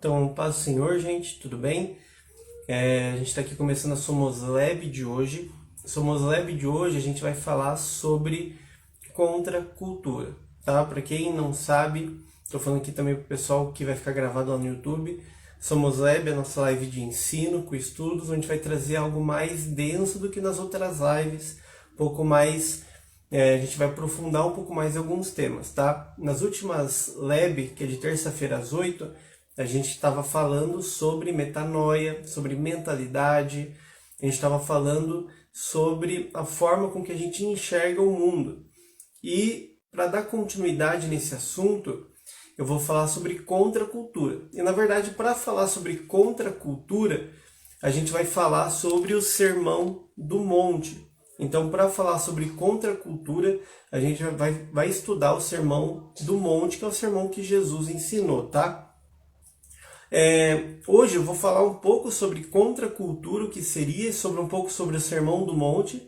Então, paz do Senhor, gente, tudo bem? A gente está aqui começando a Somos Lab de hoje. Somos Lab de hoje a gente vai falar sobre contracultura, tá? Para quem não sabe, estou falando aqui também para o pessoal que vai ficar gravado lá no YouTube. Somos Lab é a nossa live de ensino com estudos, onde vai trazer algo mais denso do que nas outras lives, um pouco mais... a gente vai aprofundar um pouco mais em alguns temas, tá? Nas últimas Lab, que é de terça-feira às 8, a gente estava falando sobre metanoia, sobre mentalidade, a gente estava falando sobre a forma com que a gente enxerga o mundo. E para dar continuidade nesse assunto, eu vou falar sobre contracultura. E na verdade, para falar sobre contracultura, a gente vai falar sobre o Sermão do Monte. Então, para falar sobre contracultura, a gente vai estudar o Sermão do Monte, que é o sermão que Jesus ensinou, tá? Hoje eu vou falar um pouco sobre contracultura, o que seria, um pouco sobre o Sermão do Monte,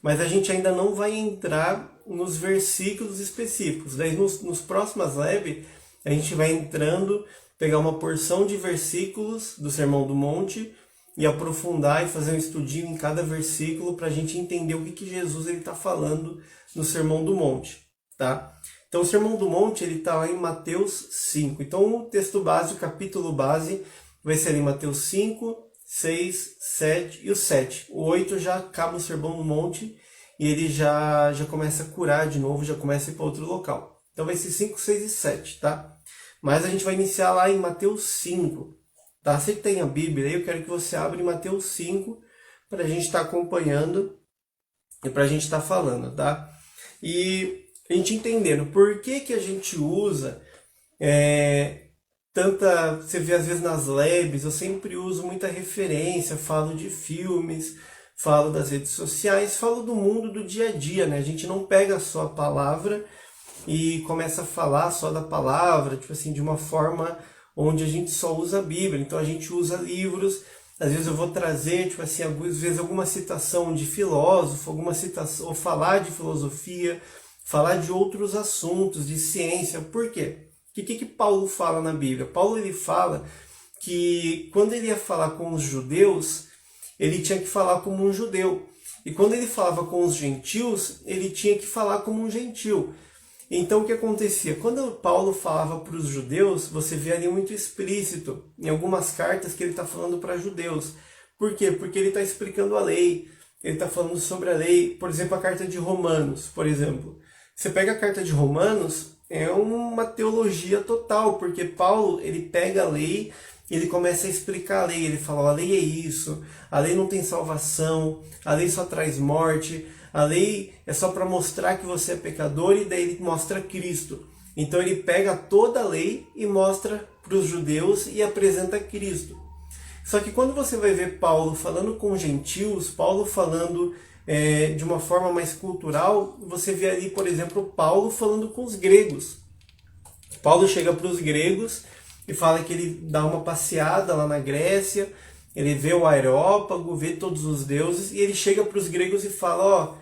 mas a gente ainda não vai entrar nos versículos específicos. Daí nos próximas lives a gente vai entrando, pegar uma porção de versículos do Sermão do Monte e aprofundar e fazer um estudinho em cada versículo para a gente entender o que Jesus está falando no Sermão do Monte, tá? Então o Sermão do Monte está lá em Mateus 5. Então o texto base, o capítulo base, vai ser em Mateus 5, 6, 7 e o 7. O 8 já acaba o Sermão do Monte e ele já começa a curar de novo, já começa a ir para outro local. Então vai ser 5, 6 e 7, tá? Mas a gente vai iniciar lá em Mateus 5. Tá? Se tem a Bíblia aí, eu quero que você abra em Mateus 5 para a gente estar acompanhando e para a gente estar falando, tá? E a gente entendendo por que a gente usa você vê às vezes nas labs, eu sempre uso muita referência, falo de filmes, falo das redes sociais, falo do mundo do dia a dia, né? A gente não pega só a palavra e começa a falar só da palavra, tipo assim, de uma forma onde a gente só usa a Bíblia. Então a gente usa livros, às vezes eu vou trazer, tipo assim, às vezes alguma citação de filósofo, alguma citação, ou falar de filosofia, falar de outros assuntos, de ciência. Por quê? O que Paulo fala na Bíblia? Paulo ele fala que quando ele ia falar com os judeus, ele tinha que falar como um judeu. E quando ele falava com os gentios, ele tinha que falar como um gentil. Então o que acontecia? Quando Paulo falava para os judeus, você vê ali muito explícito em algumas cartas que ele está falando para judeus. Por quê? Porque ele está explicando a lei, ele está falando sobre a lei. Por exemplo, a carta de Romanos, por exemplo. Você pega a carta de Romanos, é uma teologia total, porque Paulo ele pega a lei, ele começa a explicar a lei, ele fala, ó, a lei é isso, a lei não tem salvação, a lei só traz morte, a lei é só para mostrar que você é pecador e daí ele mostra Cristo. Então ele pega toda a lei e mostra para os judeus e apresenta Cristo. Só que quando você vai ver Paulo falando com gentios, Paulo falando de uma forma mais cultural, você vê ali, por exemplo, Paulo falando com os gregos. Paulo chega para os gregos e fala que ele dá uma passeada lá na Grécia, ele vê o Areópago, vê todos os deuses, e ele chega para os gregos e fala, ó,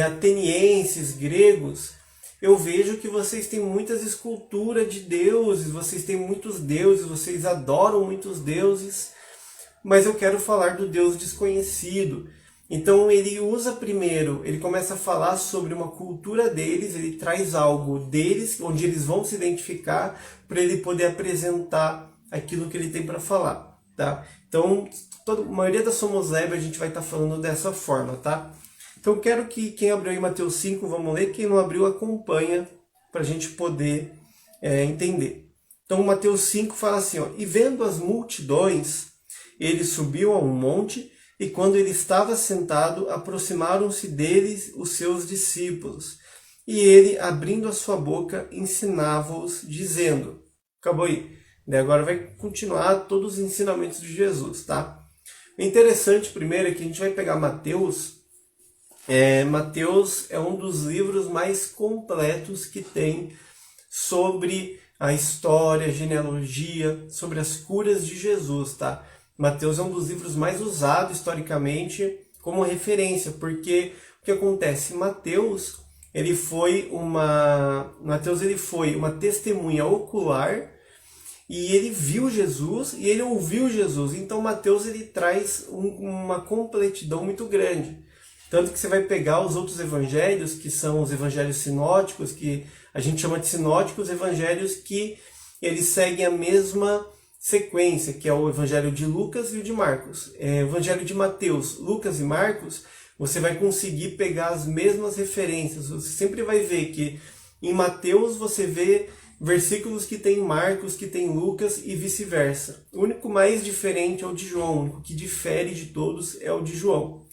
atenienses, gregos, eu vejo que vocês têm muitas esculturas de deuses, vocês têm muitos deuses, vocês adoram muitos deuses, mas eu quero falar do Deus desconhecido. Então ele usa primeiro, ele começa a falar sobre uma cultura deles, ele traz algo deles, onde eles vão se identificar, para ele poder apresentar aquilo que ele tem para falar, tá? Então, a maioria da Somos Lab a gente vai estar falando dessa forma, tá? Então quero que quem abriu aí Mateus 5, vamos ler, quem não abriu acompanha, para a gente poder entender. Então Mateus 5 fala assim, ó, e vendo as multidões, ele subiu a um monte, e quando ele estava sentado, aproximaram-se dele os seus discípulos. E ele, abrindo a sua boca, ensinava-os, dizendo... Acabou aí. Daí agora vai continuar todos os ensinamentos de Jesus, tá? O interessante primeiro é que a gente vai pegar Mateus. Mateus é um dos livros mais completos que tem sobre a história, a genealogia, sobre as curas de Jesus, tá? Mateus é um dos livros mais usados historicamente como referência, porque o que acontece? Mateus ele foi uma testemunha ocular e ele viu Jesus e ele ouviu Jesus. Então Mateus ele traz uma completidão muito grande. Tanto que você vai pegar os outros evangelhos, que são os evangelhos sinóticos, que a gente chama de sinóticos, evangelhos que eles seguem a mesma sequência, que é o evangelho de Lucas e o de Marcos. Evangelho de Mateus, Lucas e Marcos, você vai conseguir pegar as mesmas referências. Você sempre vai ver que em Mateus você vê versículos que tem Marcos, que tem Lucas e vice-versa. O único mais diferente é o de João, o único que difere de todos é o de João.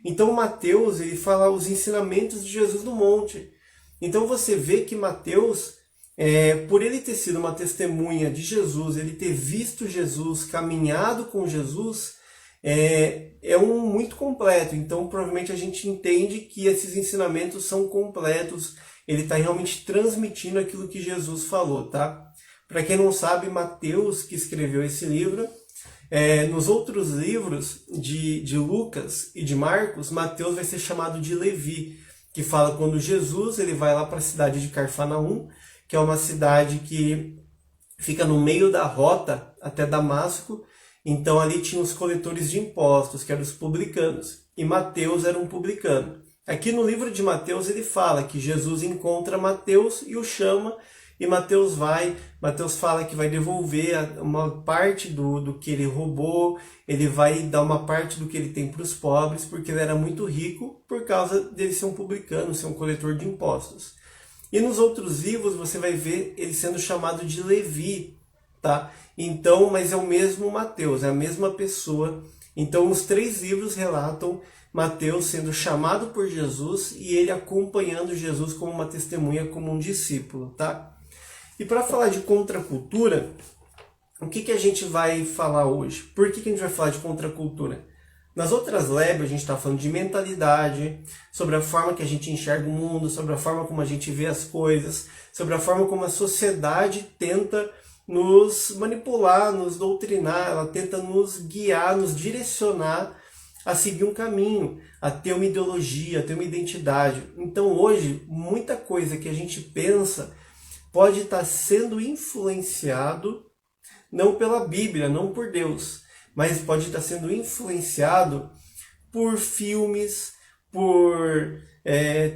Então Mateus ele fala os ensinamentos de Jesus no monte. Então você vê que Mateus, por ele ter sido uma testemunha de Jesus, ele ter visto Jesus, caminhado com Jesus, é um muito completo. Então provavelmente a gente entende que esses ensinamentos são completos. Ele está realmente transmitindo aquilo que Jesus falou, tá? Para quem não sabe, Mateus, que escreveu esse livro, nos outros livros de Lucas e de Marcos, Mateus vai ser chamado de Levi, que fala quando Jesus ele vai lá para a cidade de Carfanaum, que é uma cidade que fica no meio da rota até Damasco. Então ali tinha os coletores de impostos, que eram os publicanos, e Mateus era um publicano. Aqui no livro de Mateus ele fala que Jesus encontra Mateus e o chama, e Mateus fala que vai devolver uma parte do que ele roubou, ele vai dar uma parte do que ele tem para os pobres, porque ele era muito rico por causa dele ser um publicano, ser um coletor de impostos. E nos outros livros você vai ver ele sendo chamado de Levi, tá? Então, mas é o mesmo Mateus, é a mesma pessoa. Então os 3 livros relatam Mateus sendo chamado por Jesus e ele acompanhando Jesus como uma testemunha, como um discípulo, tá? E para falar de contracultura, o que a gente vai falar hoje? Por que a gente vai falar de contracultura? Nas outras lebres a gente está falando de mentalidade, sobre a forma que a gente enxerga o mundo, sobre a forma como a gente vê as coisas, sobre a forma como a sociedade tenta nos manipular, nos doutrinar, ela tenta nos guiar, nos direcionar a seguir um caminho, a ter uma ideologia, a ter uma identidade. Então hoje, muita coisa que a gente pensa pode estar sendo influenciado, não pela Bíblia, não por Deus, mas pode estar sendo influenciado por filmes, por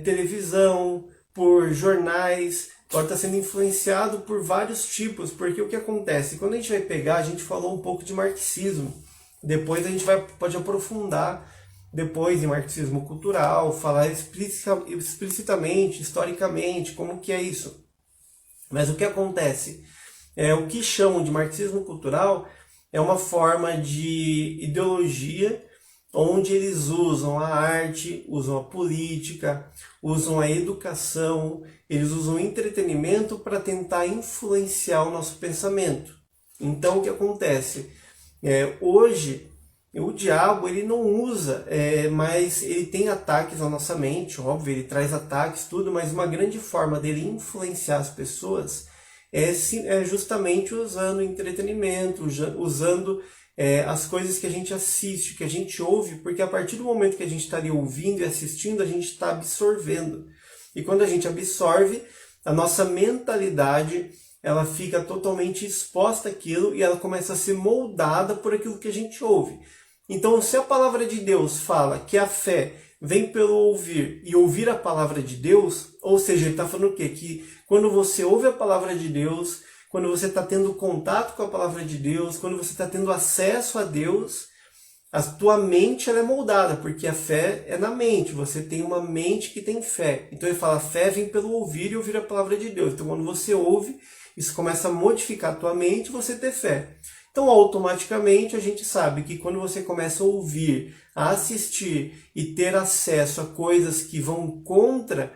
televisão, por jornais, pode estar sendo influenciado por vários tipos, porque o que acontece? Quando a gente vai pegar, a gente falou um pouco de marxismo, depois a gente pode aprofundar depois em marxismo cultural, falar explicitamente, historicamente, como que é isso. Mas o que acontece? O que chamam de marxismo cultural é uma forma de ideologia onde eles usam a arte, usam a política, usam a educação, eles usam o entretenimento para tentar influenciar o nosso pensamento. Então o que acontece? Hoje o diabo ele não usa, mas ele tem ataques na nossa mente, óbvio, ele traz ataques, tudo, mas uma grande forma dele influenciar as pessoas é justamente usando entretenimento, usando as coisas que a gente assiste, que a gente ouve, porque a partir do momento que a gente está ali ouvindo e assistindo, a gente está absorvendo. E quando a gente absorve, a nossa mentalidade ela fica totalmente exposta àquilo e ela começa a ser moldada por aquilo que a gente ouve. Então, se a palavra de Deus fala que a fé vem pelo ouvir e ouvir a palavra de Deus, ou seja, ele está falando o quê? Que quando você ouve a palavra de Deus, quando você está tendo contato com a palavra de Deus, quando você está tendo acesso a Deus, a tua mente ela é moldada, porque a fé é na mente, você tem uma mente que tem fé. Então ele fala, a fé vem pelo ouvir e ouvir a palavra de Deus. Então quando você ouve, isso começa a modificar a tua mente e você ter fé. Então automaticamente a gente sabe que quando você começa a ouvir, a assistir e ter acesso a coisas que vão contra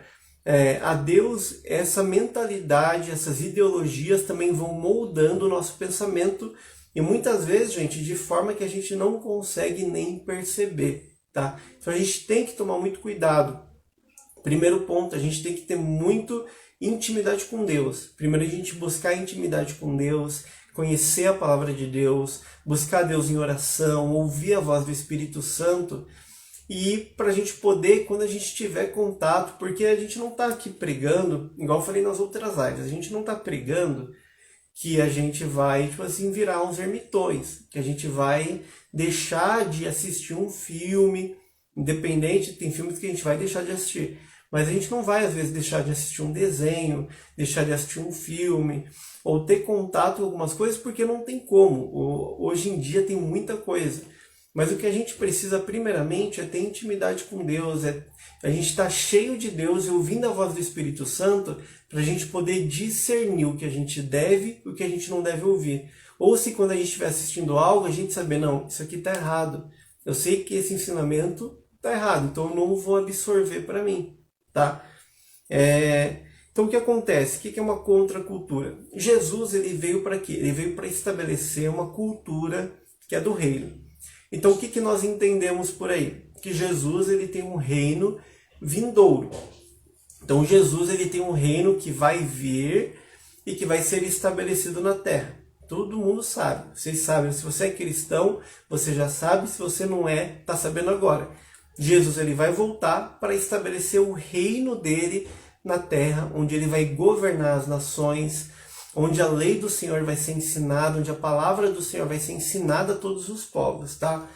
a Deus, essa mentalidade, essas ideologias também vão moldando o nosso pensamento e muitas vezes, gente, de forma que a gente não consegue nem perceber, tá? Então a gente tem que tomar muito cuidado. Primeiro ponto, a gente tem que ter muito intimidade com Deus. Primeiro a gente buscar intimidade com Deus, conhecer a palavra de Deus, buscar Deus em oração, ouvir a voz do Espírito Santo e para a gente poder, quando a gente tiver contato, porque a gente não está aqui pregando, igual eu falei nas outras lives, a gente não está pregando que a gente vai, tipo assim, virar uns ermitões, que a gente vai deixar de assistir um filme, independente, tem filmes que a gente vai deixar de assistir, mas a gente não vai, às vezes, deixar de assistir um desenho, deixar de assistir um filme, ou ter contato com algumas coisas, porque não tem como. Hoje em dia tem muita coisa. Mas o que a gente precisa, primeiramente, é ter intimidade com Deus, a gente estar cheio de Deus e ouvindo a voz do Espírito Santo, para a gente poder discernir o que a gente deve e o que a gente não deve ouvir. Ou se quando a gente estiver assistindo algo, a gente saber, não, isso aqui está errado. Eu sei que esse ensinamento está errado, então eu não vou absorver para mim. Tá? Então o que acontece? O que é uma contracultura? Jesus ele veio para quê? Ele veio para estabelecer uma cultura que é do reino. Então o que nós entendemos por aí? Que Jesus ele tem um reino vindouro. Então Jesus ele tem um reino que vai vir e que vai ser estabelecido na terra. Todo mundo sabe. Vocês sabem, se você é cristão, você já sabe, se você não é, está sabendo agora. Jesus ele vai voltar para estabelecer o reino dele na terra, onde ele vai governar as nações, onde a lei do Senhor vai ser ensinada, onde a palavra do Senhor vai ser ensinada a todos os povos, tá?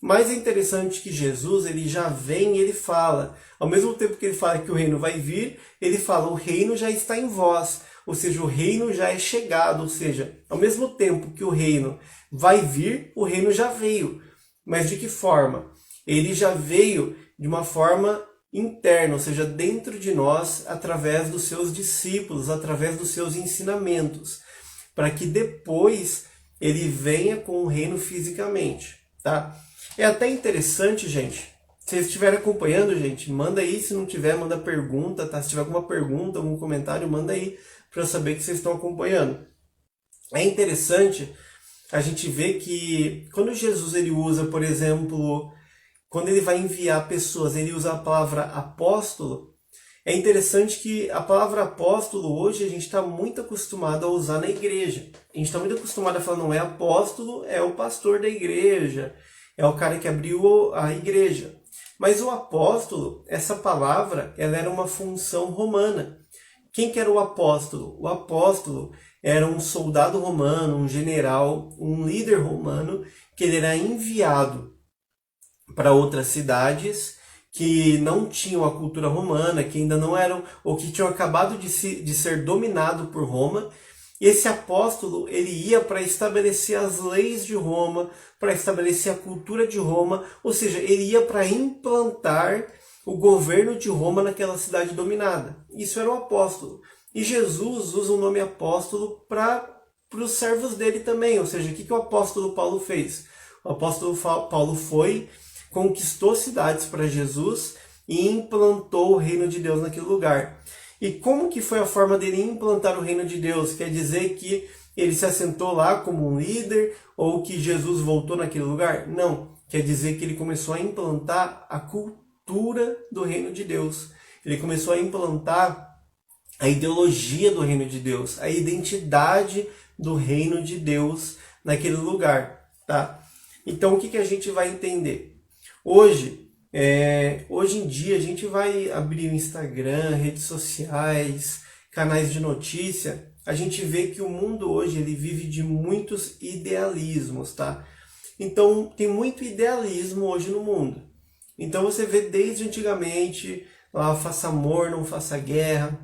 Mas é interessante que Jesus ele já vem e ele fala, ao mesmo tempo que ele fala que o reino vai vir, ele fala o reino já está em vós, ou seja, o reino já é chegado, ou seja, ao mesmo tempo que o reino vai vir, o reino já veio. Mas de que forma? Ele já veio de uma forma interna, ou seja, dentro de nós, através dos seus discípulos, através dos seus ensinamentos, para que depois ele venha com o reino fisicamente, tá? É até interessante, gente, se vocês estiverem acompanhando, gente, manda aí, se não tiver, manda pergunta, tá? Se tiver alguma pergunta, algum comentário, manda aí, para eu saber que vocês estão acompanhando. É interessante a gente ver que quando Jesus ele usa, por exemplo, quando ele vai enviar pessoas, ele usa a palavra apóstolo. É interessante que a palavra apóstolo hoje a gente está muito acostumado a usar na igreja. A gente está muito acostumado a falar, não é apóstolo, é o pastor da igreja, é o cara que abriu a igreja. Mas o apóstolo, essa palavra, ela era uma função romana. Quem que era o apóstolo? O apóstolo era um soldado romano, um general, um líder romano, que ele era enviado para outras cidades que não tinham a cultura romana, que ainda não eram, ou que tinham acabado de ser dominado por Roma. E esse apóstolo, ele ia para estabelecer as leis de Roma, para estabelecer a cultura de Roma, ou seja, ele ia para implantar o governo de Roma naquela cidade dominada. Isso era o apóstolo. E Jesus usa o nome apóstolo para os servos dele também, ou seja, o que o apóstolo Paulo fez? O apóstolo Paulo foi, conquistou cidades para Jesus e implantou o reino de Deus naquele lugar. E como que foi a forma dele implantar o reino de Deus? Quer dizer que ele se assentou lá como um líder ou que Jesus voltou naquele lugar? Não. Quer dizer que ele começou a implantar a cultura do reino de Deus. Ele começou a implantar a ideologia do reino de Deus, a identidade do reino de Deus naquele lugar, tá? Então o que a gente vai entender? Hoje em dia a gente vai abrir o Instagram, redes sociais, canais de notícia, a gente vê que o mundo hoje ele vive de muitos idealismos, tá? Então tem muito idealismo hoje no mundo. Então você vê desde antigamente, lá, faça amor, não faça guerra.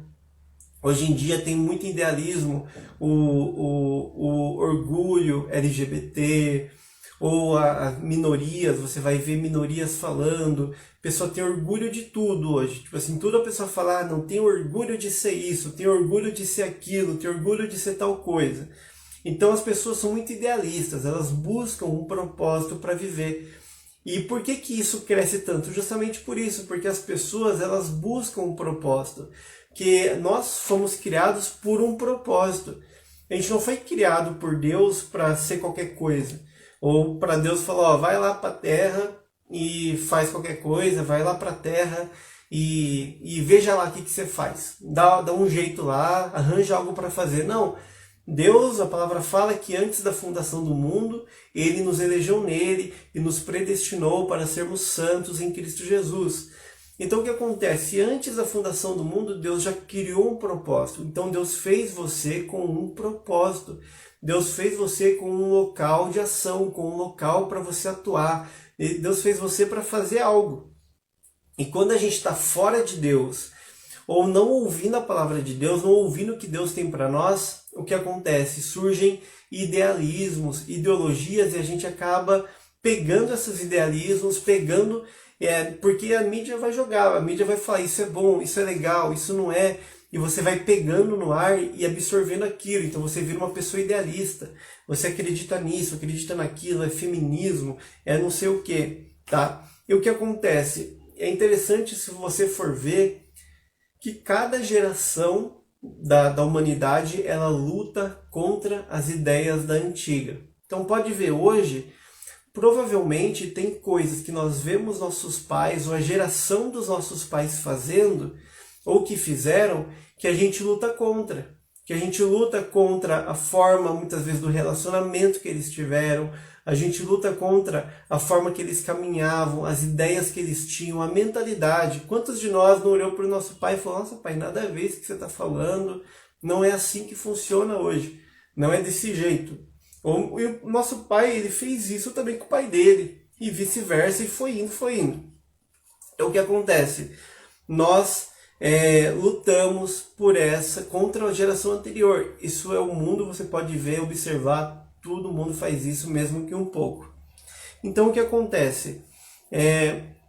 Hoje em dia tem muito idealismo, o orgulho LGBT, ou as minorias, você vai ver minorias falando, a pessoa tem orgulho de tudo hoje, tipo assim, tudo a pessoa fala, não, tem orgulho de ser isso, tem orgulho de ser aquilo, tem orgulho de ser tal coisa. Então as pessoas são muito idealistas, elas buscam um propósito para viver. E por que isso cresce tanto? Justamente por isso, porque as pessoas elas buscam um propósito, que nós fomos criados por um propósito. A gente não foi criado por Deus para ser qualquer coisa. Ou para Deus falar, ó, vai lá para a terra e faz qualquer coisa, vai lá para a terra e veja lá o que você faz. Dá um jeito lá, arranja algo para fazer. Não, Deus, a palavra fala que antes da fundação do mundo, Ele nos elegeu nele e nos predestinou para sermos santos em Cristo Jesus. Então o que acontece? Antes da fundação do mundo, Deus já criou um propósito. Então Deus fez você com um propósito. Deus fez você com um local de ação, com um local para você atuar. Deus fez você para fazer algo. E quando a gente está fora de Deus, ou não ouvindo a palavra de Deus, não ouvindo o que Deus tem para nós, o que acontece? Surgem idealismos, ideologias, e a gente acaba pegando esses idealismos, porque a mídia vai jogar, a mídia vai falar isso é bom, isso é legal, isso não é, e você vai pegando no ar e absorvendo aquilo, então você vira uma pessoa idealista, você acredita nisso, acredita naquilo, é feminismo, é não sei o que, tá? E o que acontece? É interessante se você for ver que cada geração da humanidade ela luta contra as ideias da antiga. Então pode ver hoje, provavelmente tem coisas que nós vemos nossos pais ou a geração dos nossos pais fazendo ou que fizeram que a gente luta contra. Que a gente luta contra a forma, muitas vezes, do relacionamento que eles tiveram, a gente luta contra a forma que eles caminhavam, as ideias que eles tinham, a mentalidade. Quantos de nós não olhou para o nosso pai e falou, nossa pai, nada a ver isso que você está falando, não é assim que funciona hoje, não é desse jeito. E o nosso pai, ele fez isso também com o pai dele, e vice-versa, e foi indo, foi indo. Então o que acontece? Nós lutamos contra a geração anterior. Isso é o mundo, você pode ver, observar, todo mundo faz isso, mesmo que um pouco. Então o que acontece?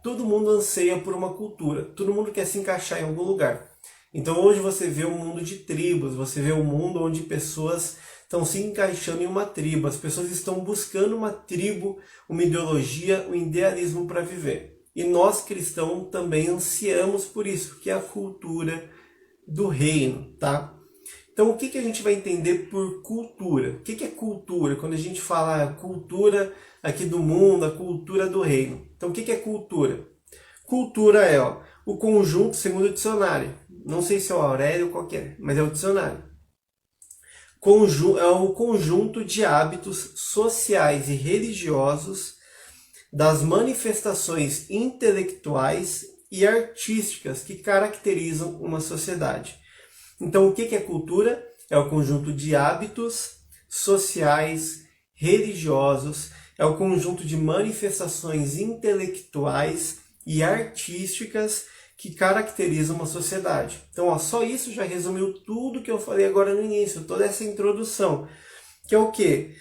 Todo mundo anseia por uma cultura, todo mundo quer se encaixar em algum lugar. Então hoje você vê um mundo de tribos, você vê um mundo onde pessoas estão se encaixando em uma tribo, as pessoas estão buscando uma tribo, uma ideologia, um idealismo para viver. E nós cristãos também ansiamos por isso, que é a cultura do reino, tá? Então o que a gente vai entender por cultura? O que é cultura? Quando a gente fala a cultura aqui do mundo, a cultura do reino. Então o que é cultura? Cultura é o conjunto, segundo o dicionário. Não sei se é o Aurélio ou qualquer, mas é o dicionário. É o conjunto de hábitos sociais e religiosos das manifestações intelectuais e artísticas que caracterizam uma sociedade. Então, o que é cultura? É o conjunto de hábitos sociais, religiosos, é o conjunto de manifestações intelectuais e artísticas que caracterizam uma sociedade. Então, só isso já resumiu tudo que eu falei agora no início, toda essa introdução. Que é o quê?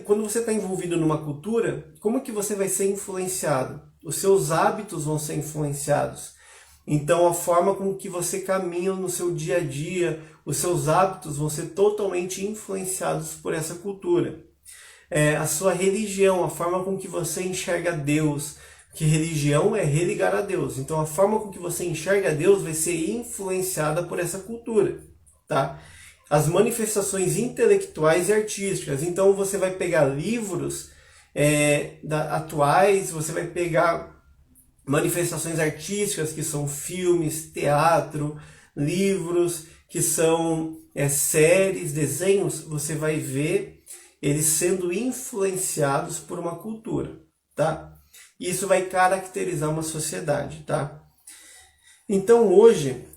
Quando você está envolvido numa cultura, como que você vai ser influenciado? Os seus hábitos vão ser influenciados. Então a forma com que você caminha no seu dia a dia, os seus hábitos vão ser totalmente influenciados por essa cultura. A sua religião, a forma com que você enxerga Deus, que religião é religar a Deus. Então a forma com que você enxerga Deus vai ser influenciada por essa cultura, tá? As manifestações intelectuais e artísticas. Então você vai pegar livros atuais, você vai pegar manifestações artísticas que são filmes, teatro, livros, que são séries, desenhos, você vai ver eles sendo influenciados por uma cultura, tá? Isso vai caracterizar uma sociedade, tá? Então hoje,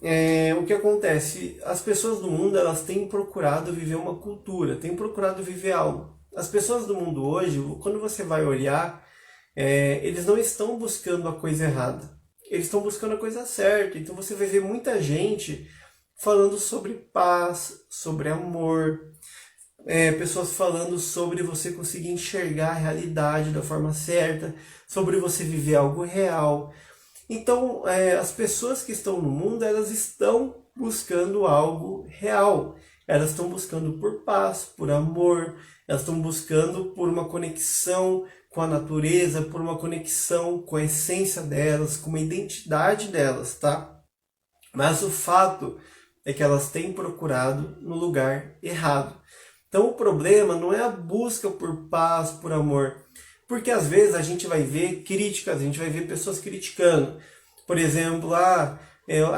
o que acontece? As pessoas do mundo elas têm procurado viver uma cultura, têm procurado viver algo. As pessoas do mundo hoje, quando você vai olhar, eles não estão buscando a coisa errada, eles estão buscando a coisa certa. Então você vai ver muita gente falando sobre paz, sobre amor, pessoas falando sobre você conseguir enxergar a realidade da forma certa, sobre você viver algo real. Então, as pessoas que estão no mundo, elas estão buscando algo real. Elas estão buscando por paz, por amor, elas estão buscando por uma conexão com a natureza, por uma conexão com a essência delas, com a identidade delas, tá? Mas o fato é que elas têm procurado no lugar errado. Então o problema não é a busca por paz, por amor, porque às vezes a gente vai ver críticas, a gente vai ver pessoas criticando. Por exemplo, a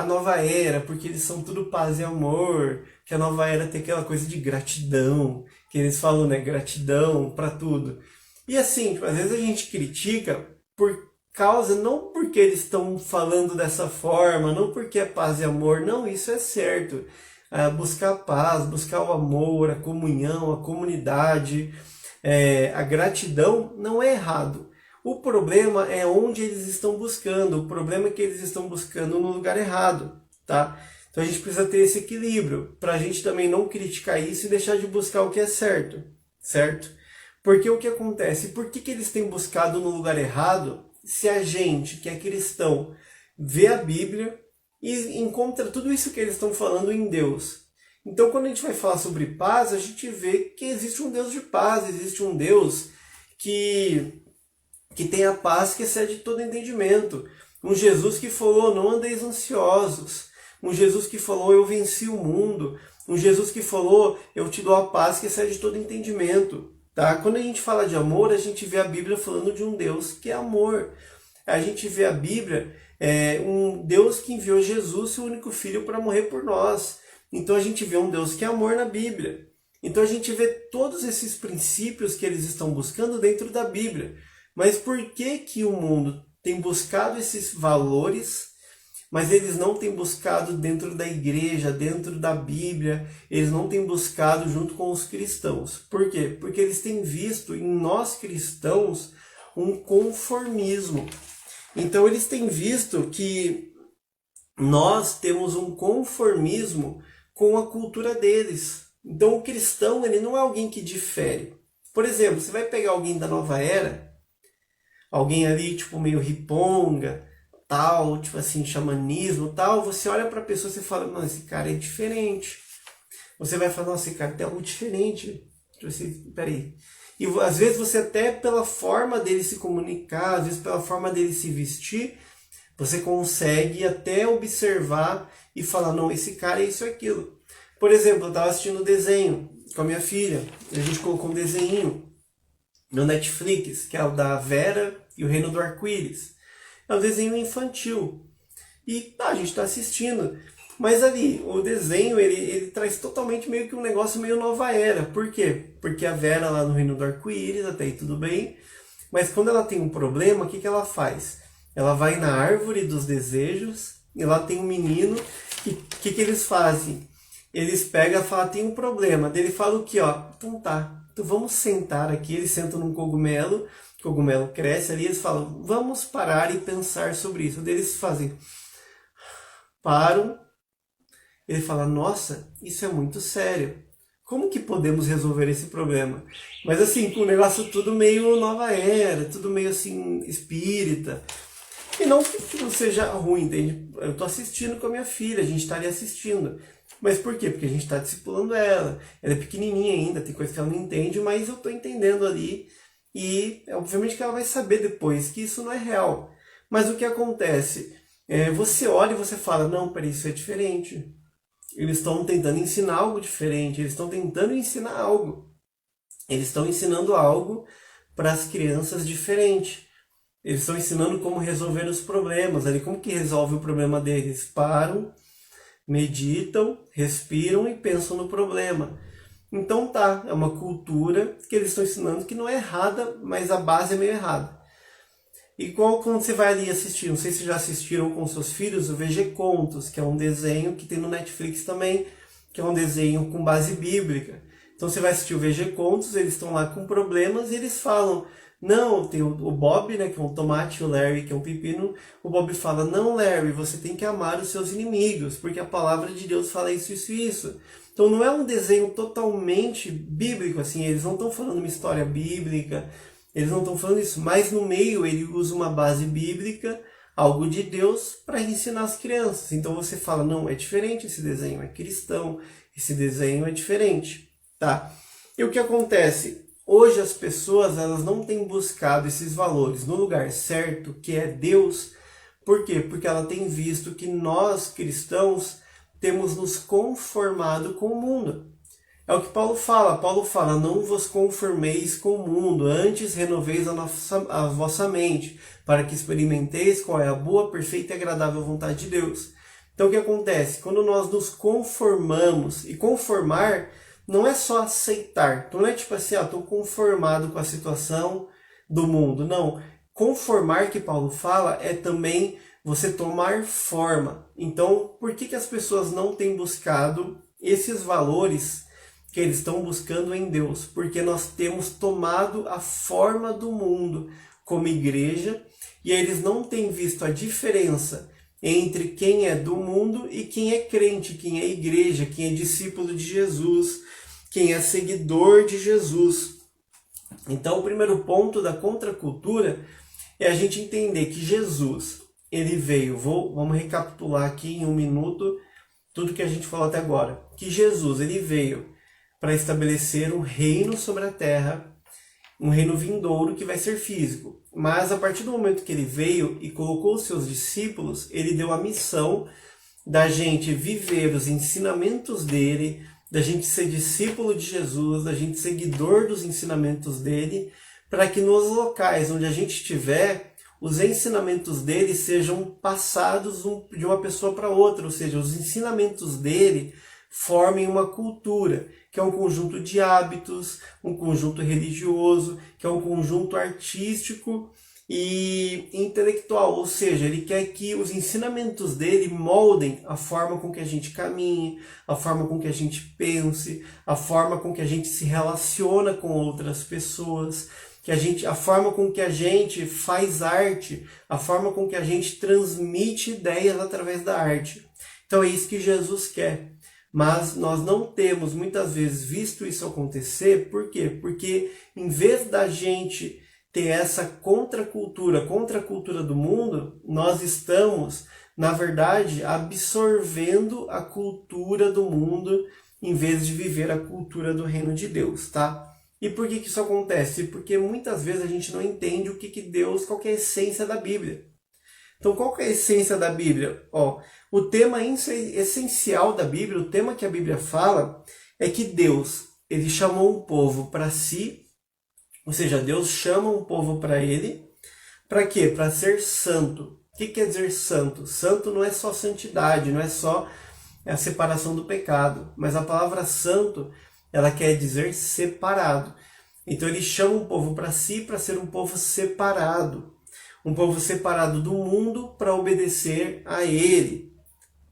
nova era, porque eles são tudo paz e amor, que a nova era tem aquela coisa de gratidão, que eles falam, né, gratidão para tudo. E assim, às vezes a gente critica por causa, não porque eles estão falando dessa forma, não porque é paz e amor, não, isso é certo. Buscar a paz, buscar o amor, a comunhão, a comunidade, a gratidão não é errado. O problema é onde eles estão buscando, o problema é que eles estão buscando no lugar errado, tá? Então a gente precisa ter esse equilíbrio, para a gente também não criticar isso e deixar de buscar o que é certo, certo? Porque o que acontece? Por que eles têm buscado no lugar errado se a gente, que é cristão, vê a Bíblia e encontra tudo isso que eles estão falando em Deus? Então quando a gente vai falar sobre paz, a gente vê que existe um Deus de paz, existe um Deus que tem a paz que excede todo entendimento. Um Jesus que falou, não andeis ansiosos. Um Jesus que falou, eu venci o mundo. Um Jesus que falou, eu te dou a paz que excede todo entendimento. Tá? Quando a gente fala de amor, a gente vê a Bíblia falando de um Deus que é amor. A gente vê a Bíblia, um Deus que enviou Jesus, seu único filho, para morrer por nós. Então a gente vê um Deus que é amor na Bíblia. Então a gente vê todos esses princípios que eles estão buscando dentro da Bíblia. Mas por que o mundo tem buscado esses valores, mas eles não têm buscado dentro da igreja, dentro da Bíblia, eles não têm buscado junto com os cristãos? Por quê? Porque eles têm visto em nós cristãos um conformismo. Então eles têm visto que nós temos um conformismo com a cultura deles. Então o cristão, ele não é alguém que difere. Por exemplo, você vai pegar alguém da nova era, alguém ali tipo meio riponga, tal, tipo assim, xamanismo, tal, você olha para a pessoa e você fala, não, esse cara é diferente. Você vai falar, nossa, esse cara tem algo diferente. Tipo assim, peraí. E às vezes você até pela forma dele se comunicar, às vezes pela forma dele se vestir, você consegue até observar e falar, não, esse cara é isso e aquilo. Por exemplo, eu estava assistindo desenho com a minha filha, e a gente colocou um desenho no Netflix, que é o da Vera e o Reino do Arco-Íris. É um desenho infantil. E a gente está assistindo. Mas ali, o desenho, ele traz totalmente meio que um negócio meio nova era. Por quê? Porque a Vera lá no Reino do Arco-Íris, até aí tudo bem. Mas quando ela tem um problema, o que ela faz? Ela vai na árvore dos desejos, e lá tem um menino. O que eles fazem? Eles pegam e falam, tem um problema. Daí ele fala o quê? Então tá, então vamos sentar aqui. Eles sentam num cogumelo, o cogumelo cresce ali, eles falam, vamos parar e pensar sobre isso. Daí eles fazem, param, ele fala, nossa, isso é muito sério. Como que podemos resolver esse problema? Mas assim, com o negócio tudo meio nova era, tudo meio assim, espírita. E não que não seja ruim, entende? Eu estou assistindo com a minha filha, a gente está ali assistindo. Mas por quê? Porque a gente está discipulando ela. Ela é pequenininha ainda, tem coisa que ela não entende, mas eu estou entendendo ali. E obviamente que ela vai saber depois que isso não é real. Mas o que acontece? Você olha e você fala, não, peraí, isso é diferente. Eles estão tentando ensinar algo diferente, eles estão tentando ensinar algo. Eles estão ensinando algo para as crianças diferente. Eles estão ensinando como resolver os problemas. Ali, como que resolve o problema deles? Param, meditam, respiram e pensam no problema. Então tá, é uma cultura que eles estão ensinando que não é errada, mas a base é meio errada. Igual quando você vai ali assistir, não sei se já assistiram com seus filhos, o VG Contos, que é um desenho que tem no Netflix também, que é um desenho com base bíblica. Então você vai assistir o VG Contos, eles estão lá com problemas e eles falam, não, tem o Bob, né, que é um tomate, o Larry, que é um pepino, o Bob fala, não, Larry, você tem que amar os seus inimigos, porque a palavra de Deus fala isso, isso e isso. Então não é um desenho totalmente bíblico, assim, eles não estão falando uma história bíblica, eles não estão falando isso, mas no meio ele usa uma base bíblica, algo de Deus, para ensinar as crianças. Então você fala, não, é diferente esse desenho, é cristão, esse desenho é diferente, tá? E o que acontece? Hoje as pessoas, elas não têm buscado esses valores no lugar certo, que é Deus. Por quê? Porque ela tem visto que nós, cristãos, temos nos conformado com o mundo. É o que Paulo fala, não vos conformeis com o mundo, antes renoveis a vossa mente, para que experimenteis qual é a boa, perfeita e agradável vontade de Deus. Então o que acontece? Quando nós nos conformamos, e conformar não é só aceitar, então não é tipo assim, estou conformado com a situação do mundo, não. conformar que Paulo fala é também você tomar forma. Então, por que as pessoas não têm buscado esses valores que eles estão buscando em Deus? Porque nós temos tomado a forma do mundo como igreja e eles não têm visto a diferença entre quem é do mundo e quem é crente, quem é igreja, quem é discípulo de Jesus, quem é seguidor de Jesus. Então, o primeiro ponto da contracultura é a gente entender que Jesus, ele veio, vamos recapitular aqui em um minuto tudo que a gente falou até agora, que Jesus, ele veio para estabelecer um reino sobre a terra, um reino vindouro que vai ser físico. Mas a partir do momento que ele veio e colocou os seus discípulos, ele deu a missão da gente viver os ensinamentos dele, da gente ser discípulo de Jesus, da gente seguidor dos ensinamentos dele, para que nos locais onde a gente estiver, os ensinamentos dele sejam passados de uma pessoa para outra, ou seja, os ensinamentos dele formem uma cultura, que é um conjunto de hábitos, um conjunto religioso, que é um conjunto artístico e intelectual, ou seja, ele quer que os ensinamentos dele moldem a forma com que a gente caminhe, a forma com que a gente pense, a forma com que a gente se relaciona com outras pessoas, a forma com que a gente faz arte, a forma com que a gente transmite ideias através da arte. Então é isso que Jesus quer. Mas nós não temos muitas vezes visto isso acontecer. Por quê? Porque em vez da gente ter essa contracultura do mundo, nós estamos, na verdade, absorvendo a cultura do mundo em vez de viver a cultura do reino de Deus, tá? E por que isso acontece? Porque muitas vezes a gente não entende o que Deus, qual que é a essência da Bíblia. Então, qual que é a essência da Bíblia? O tema essencial da Bíblia, o tema que a Bíblia fala, é que Deus, ele chamou um povo para si, ou seja, Deus chama um povo para ele, para quê? Para ser santo. O que quer dizer santo? Santo não é só santidade, não é só a separação do pecado, mas a palavra santo, ela quer dizer separado. Então ele chama um povo para si para ser um povo separado. Um povo separado do mundo para obedecer a ele.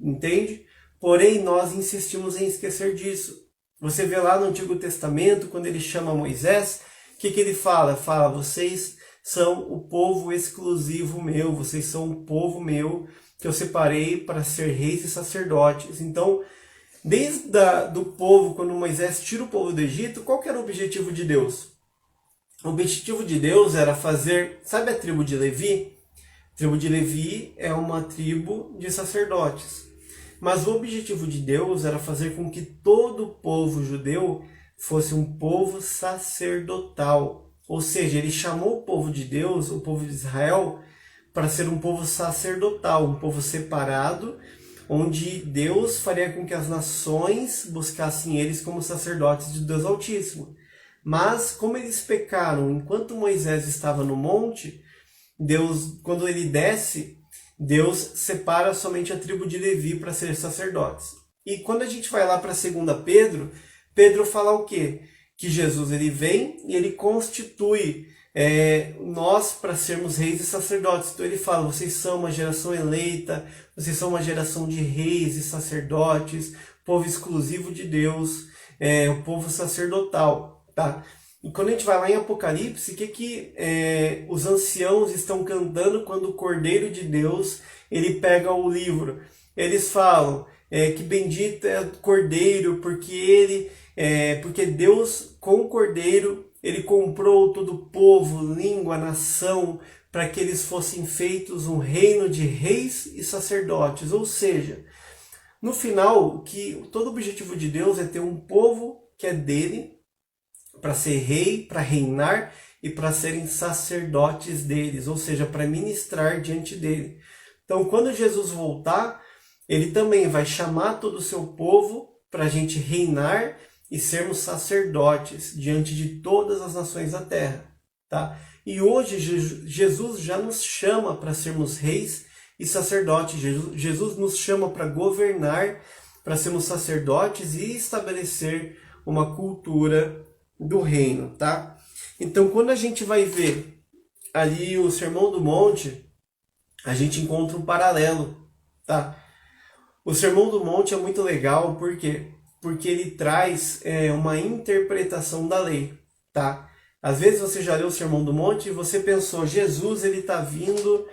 Entende? Porém, nós insistimos em esquecer disso. Você vê lá no Antigo Testamento, quando ele chama Moisés, o que ele fala? Fala, vocês são o povo exclusivo meu, vocês são o povo meu que eu separei para ser reis e sacerdotes. Então, desde do povo, quando Moisés tira o povo do Egito, qual que era o objetivo de Deus? O objetivo de Deus era fazer, sabe a tribo de Levi? A tribo de Levi é uma tribo de sacerdotes. Mas o objetivo de Deus era fazer com que todo o povo judeu fosse um povo sacerdotal. Ou seja, ele chamou o povo de Deus, o povo de Israel, para ser um povo sacerdotal, um povo separado, onde Deus faria com que as nações buscassem eles como sacerdotes de Deus Altíssimo. Mas, como eles pecaram enquanto Moisés estava no monte, Deus, quando ele desce, Deus separa somente a tribo de Levi para ser sacerdotes. E quando a gente vai lá para 2 Pedro, Pedro fala o quê? Que Jesus ele vem e ele constitui nós para sermos reis e sacerdotes. Então ele fala, vocês são uma geração eleita, vocês são uma geração de reis e sacerdotes, povo exclusivo de Deus, o povo sacerdotal. Tá? E quando a gente vai lá em Apocalipse, o que os anciãos estão cantando quando o Cordeiro de Deus ele pega o livro? Eles falam que bendito é o Cordeiro, porque Deus com o Cordeiro ele comprou todo o povo, língua, nação, para que eles fossem feitos um reino de reis e sacerdotes. Ou seja, no final, todo o objetivo de Deus é ter um povo que é dele, para ser rei, para reinar e para serem sacerdotes deles, ou seja, para ministrar diante dele. Então, quando Jesus voltar, ele também vai chamar todo o seu povo para a gente reinar e sermos sacerdotes diante de todas as nações da terra. Tá? E hoje Jesus já nos chama para sermos reis e sacerdotes. Jesus nos chama para governar, para sermos sacerdotes e estabelecer uma cultura do reino, tá? Então, quando a gente vai ver ali o Sermão do Monte, a gente encontra um paralelo, tá? O Sermão do Monte é muito legal, por quê? Porque ele traz uma interpretação da lei, tá? Às vezes você já leu o Sermão do Monte e você pensou, Jesus ele está vindo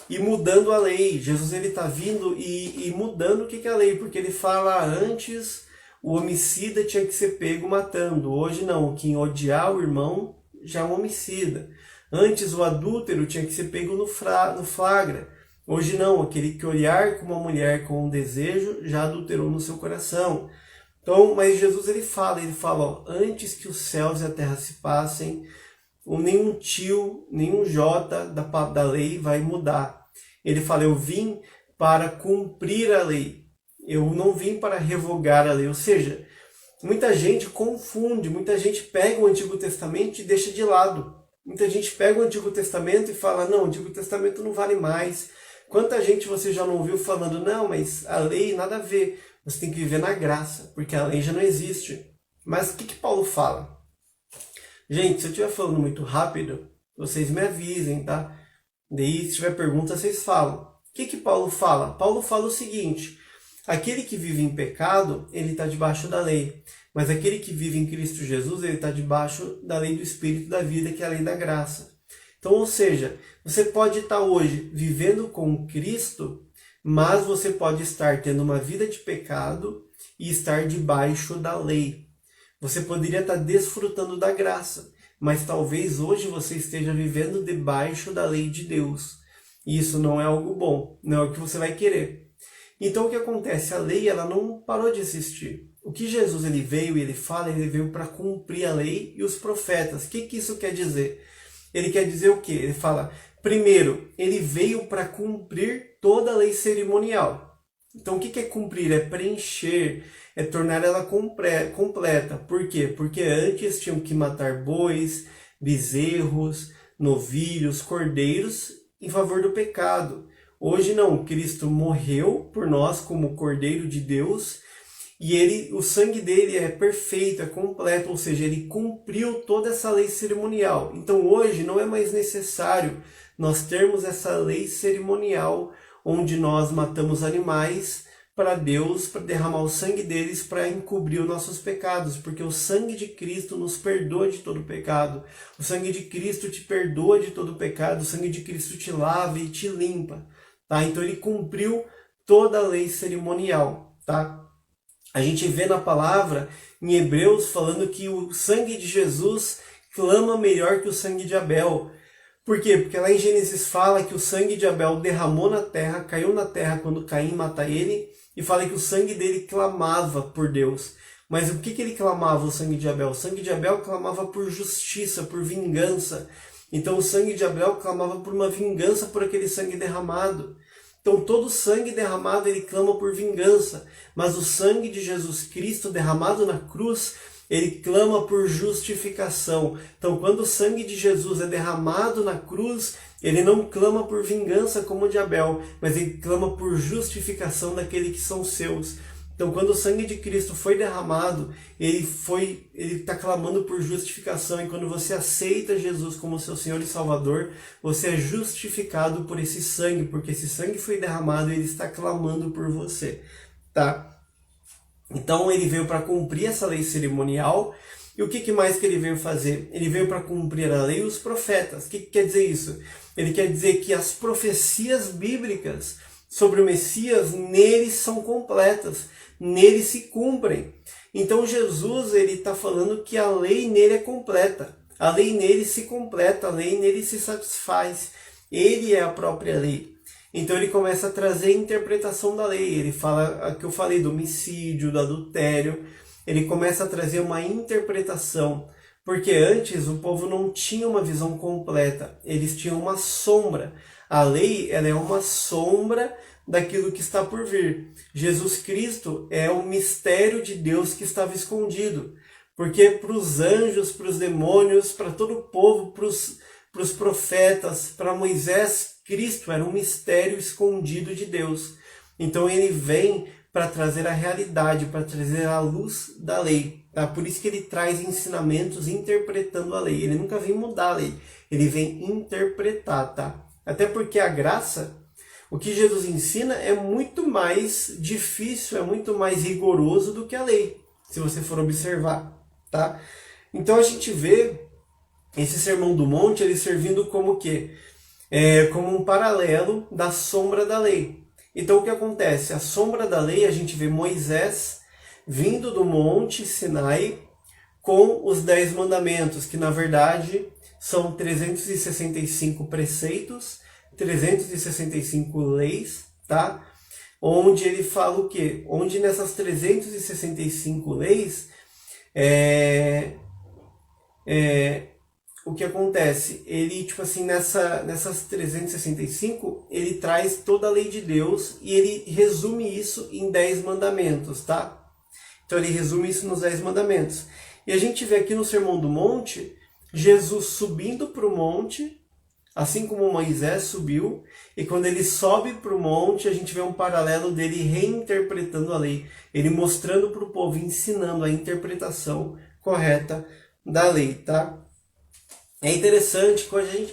e mudando a lei. Jesus ele está vindo e mudando o que é a lei, porque ele fala antes o homicida tinha que ser pego matando. Hoje não, quem odiar o irmão já é um homicida. Antes o adúltero tinha que ser pego no flagra. Hoje não, aquele que olhar com uma mulher com um desejo já adulterou no seu coração. Então, mas Jesus ele fala, ó, antes que os céus e a terra se passem, nenhum tio, nenhum jota da lei vai mudar. Ele fala, eu vim para cumprir a lei. Eu não vim para revogar a lei. Ou seja, muita gente confunde, muita gente pega o Antigo Testamento e deixa de lado. Muita gente pega o Antigo Testamento e fala, não, o Antigo Testamento não vale mais. Quanta gente você já não ouviu falando, não, mas a lei nada a ver. Você tem que viver na graça, porque a lei já não existe. Mas o que Paulo fala? Gente, se eu estiver falando muito rápido, vocês me avisem, tá? Daí, se tiver pergunta, vocês falam. O que Paulo fala? Paulo fala o seguinte, aquele que vive em pecado, ele está debaixo da lei. Mas aquele que vive em Cristo Jesus, ele está debaixo da lei do Espírito da vida, que é a lei da graça. Então, ou seja, você pode estar hoje vivendo com Cristo, mas você pode estar tendo uma vida de pecado e estar debaixo da lei. Você poderia estar desfrutando da graça, mas talvez hoje você esteja vivendo debaixo da lei de Deus. E isso não é algo bom, não é o que você vai querer. Então o que acontece? A lei ela não parou de existir. O que Jesus ele veio e ele fala, ele veio para cumprir a lei e os profetas. O que isso quer dizer? Ele quer dizer o quê? Ele fala, primeiro, ele veio para cumprir toda a lei cerimonial. Então o que é cumprir? É preencher, é tornar ela completa. Por quê? Porque antes tinham que matar bois, bezerros, novilhos, cordeiros em favor do pecado. Hoje não, Cristo morreu por nós como Cordeiro de Deus e o sangue dele é perfeito, é completo, ou seja, ele cumpriu toda essa lei cerimonial. Então hoje não é mais necessário nós termos essa lei cerimonial onde nós matamos animais para Deus, para derramar o sangue deles para encobrir os nossos pecados, porque o sangue de Cristo nos perdoa de todo pecado. O sangue de Cristo te perdoa de todo pecado, o sangue de Cristo te lava e te limpa. Tá? Então ele cumpriu toda a lei cerimonial. Tá? A gente vê na palavra, em Hebreus, falando que o sangue de Jesus clama melhor que o sangue de Abel. Por quê? Porque lá em Gênesis fala que o sangue de Abel derramou na terra, caiu na terra quando Caim mata ele, e fala que o sangue dele clamava por Deus. Mas o que ele clamava, o sangue de Abel? O sangue de Abel clamava por justiça, por vingança. Então o sangue de Abel clamava por uma vingança por aquele sangue derramado. Então todo sangue derramado ele clama por vingança, mas o sangue de Jesus Cristo derramado na cruz, ele clama por justificação. Então quando o sangue de Jesus é derramado na cruz, ele não clama por vingança como o de Abel, mas ele clama por justificação daqueles que são seus. Então quando o sangue de Cristo foi derramado, ele está clamando por justificação, e quando você aceita Jesus como seu Senhor e Salvador, você é justificado por esse sangue, porque esse sangue foi derramado e ele está clamando por você, tá? Então ele veio para cumprir essa lei cerimonial. E o que mais que ele veio fazer? Ele veio para cumprir a lei e os profetas. O que quer dizer isso? Ele quer dizer que as profecias bíblicas sobre o Messias, neles são completas, nele se cumprem. Então Jesus ele está falando que a lei nele é completa, a lei nele se completa, a lei nele se satisfaz, ele é a própria lei. Então ele começa a trazer a interpretação da lei, ele fala, que eu falei do homicídio, do adultério, ele começa a trazer uma interpretação, porque antes o povo não tinha uma visão completa, eles tinham uma sombra. A lei ela é uma sombra daquilo que está por vir. Jesus Cristo é o mistério de Deus que estava escondido. Porque para os anjos, para os demônios, para todo o povo, para os profetas, para Moisés, Cristo era um mistério escondido de Deus. Então ele vem para trazer a realidade, para trazer a luz da lei. Tá? Por isso que ele traz ensinamentos interpretando a lei. Ele nunca vem mudar a lei, ele vem interpretar. Tá? Até porque a graça, o que Jesus ensina é muito mais difícil, é muito mais rigoroso do que a lei, se você for observar. Tá? Então a gente vê esse Sermão do Monte ele servindo como o quê? Como um paralelo da sombra da lei. Então o que acontece? A sombra da lei, a gente vê Moisés vindo do Monte Sinai com os 10 mandamentos, que na verdade são 365 preceitos, 365 leis, tá? Onde ele fala o quê? Onde nessas 365 leis, o que acontece? Ele, tipo assim, nessas 365, ele traz toda a lei de Deus e ele resume isso em 10 mandamentos, tá? Então ele resume isso nos 10 mandamentos. E a gente vê aqui no Sermão do Monte, Jesus subindo para o monte, assim como Moisés subiu, e quando ele sobe para o monte, a gente vê um paralelo dele reinterpretando a lei, ele mostrando para o povo, ensinando a interpretação correta da lei, tá? É interessante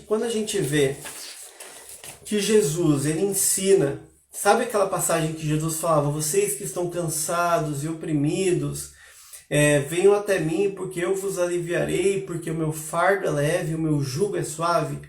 quando a gente vê que Jesus ele ensina, sabe aquela passagem que Jesus falava, vocês que estão cansados e oprimidos, venham até mim porque eu vos aliviarei, porque o meu fardo é leve e o meu jugo é suave.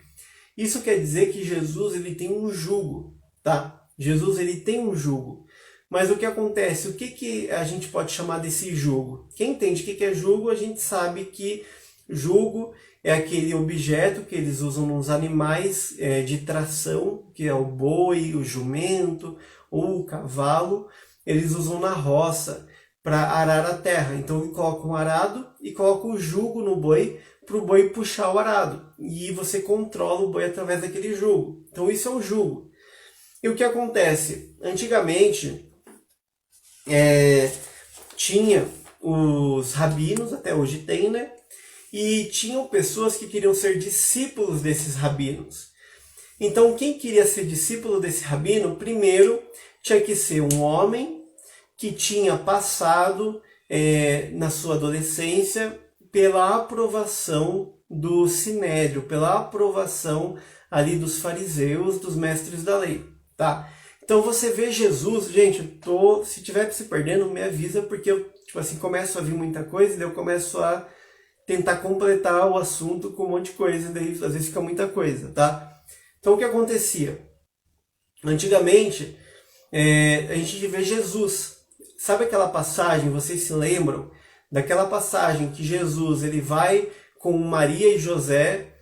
Isso quer dizer que Jesus ele tem um jugo, tá? Jesus ele tem um jugo. Mas o que acontece? O que a gente pode chamar desse jugo? Quem entende o que é jugo, a gente sabe que jugo é aquele objeto que eles usam nos animais de tração, que é o boi, o jumento ou o cavalo. Eles usam na roça para arar a terra. Então ele coloca um arado e coloca o jugo no boi para o boi puxar o arado. E você controla o boi através daquele jugo. Então isso é um jugo. E o que acontece? Antigamente tinha os rabinos, até hoje tem, né? E tinham pessoas que queriam ser discípulos desses rabinos. Então quem queria ser discípulo desse rabino, primeiro tinha que ser um homem que tinha passado na sua adolescência pela aprovação do Sinédrio, pela aprovação ali dos fariseus, dos mestres da lei, tá? Então você vê Jesus, gente, se estiver se perdendo, me avisa, porque eu, tipo assim, começo a vir muita coisa e daí eu começo a tentar completar o assunto com um monte de coisa, e daí às vezes fica muita coisa, tá? Então o que acontecia? Antigamente, a gente vê Jesus. Sabe aquela passagem, vocês se lembram? Daquela passagem que Jesus ele vai com Maria e José,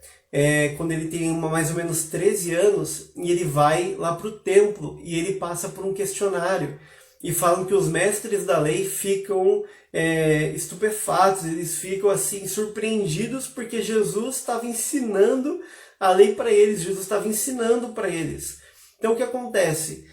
quando ele tem mais ou menos 13 anos, e ele vai lá para o templo e ele passa por um questionário. E falam que os mestres da lei ficam estupefatos, eles ficam assim surpreendidos porque Jesus estava ensinando a lei para eles, Jesus estava ensinando para eles. Então o que acontece?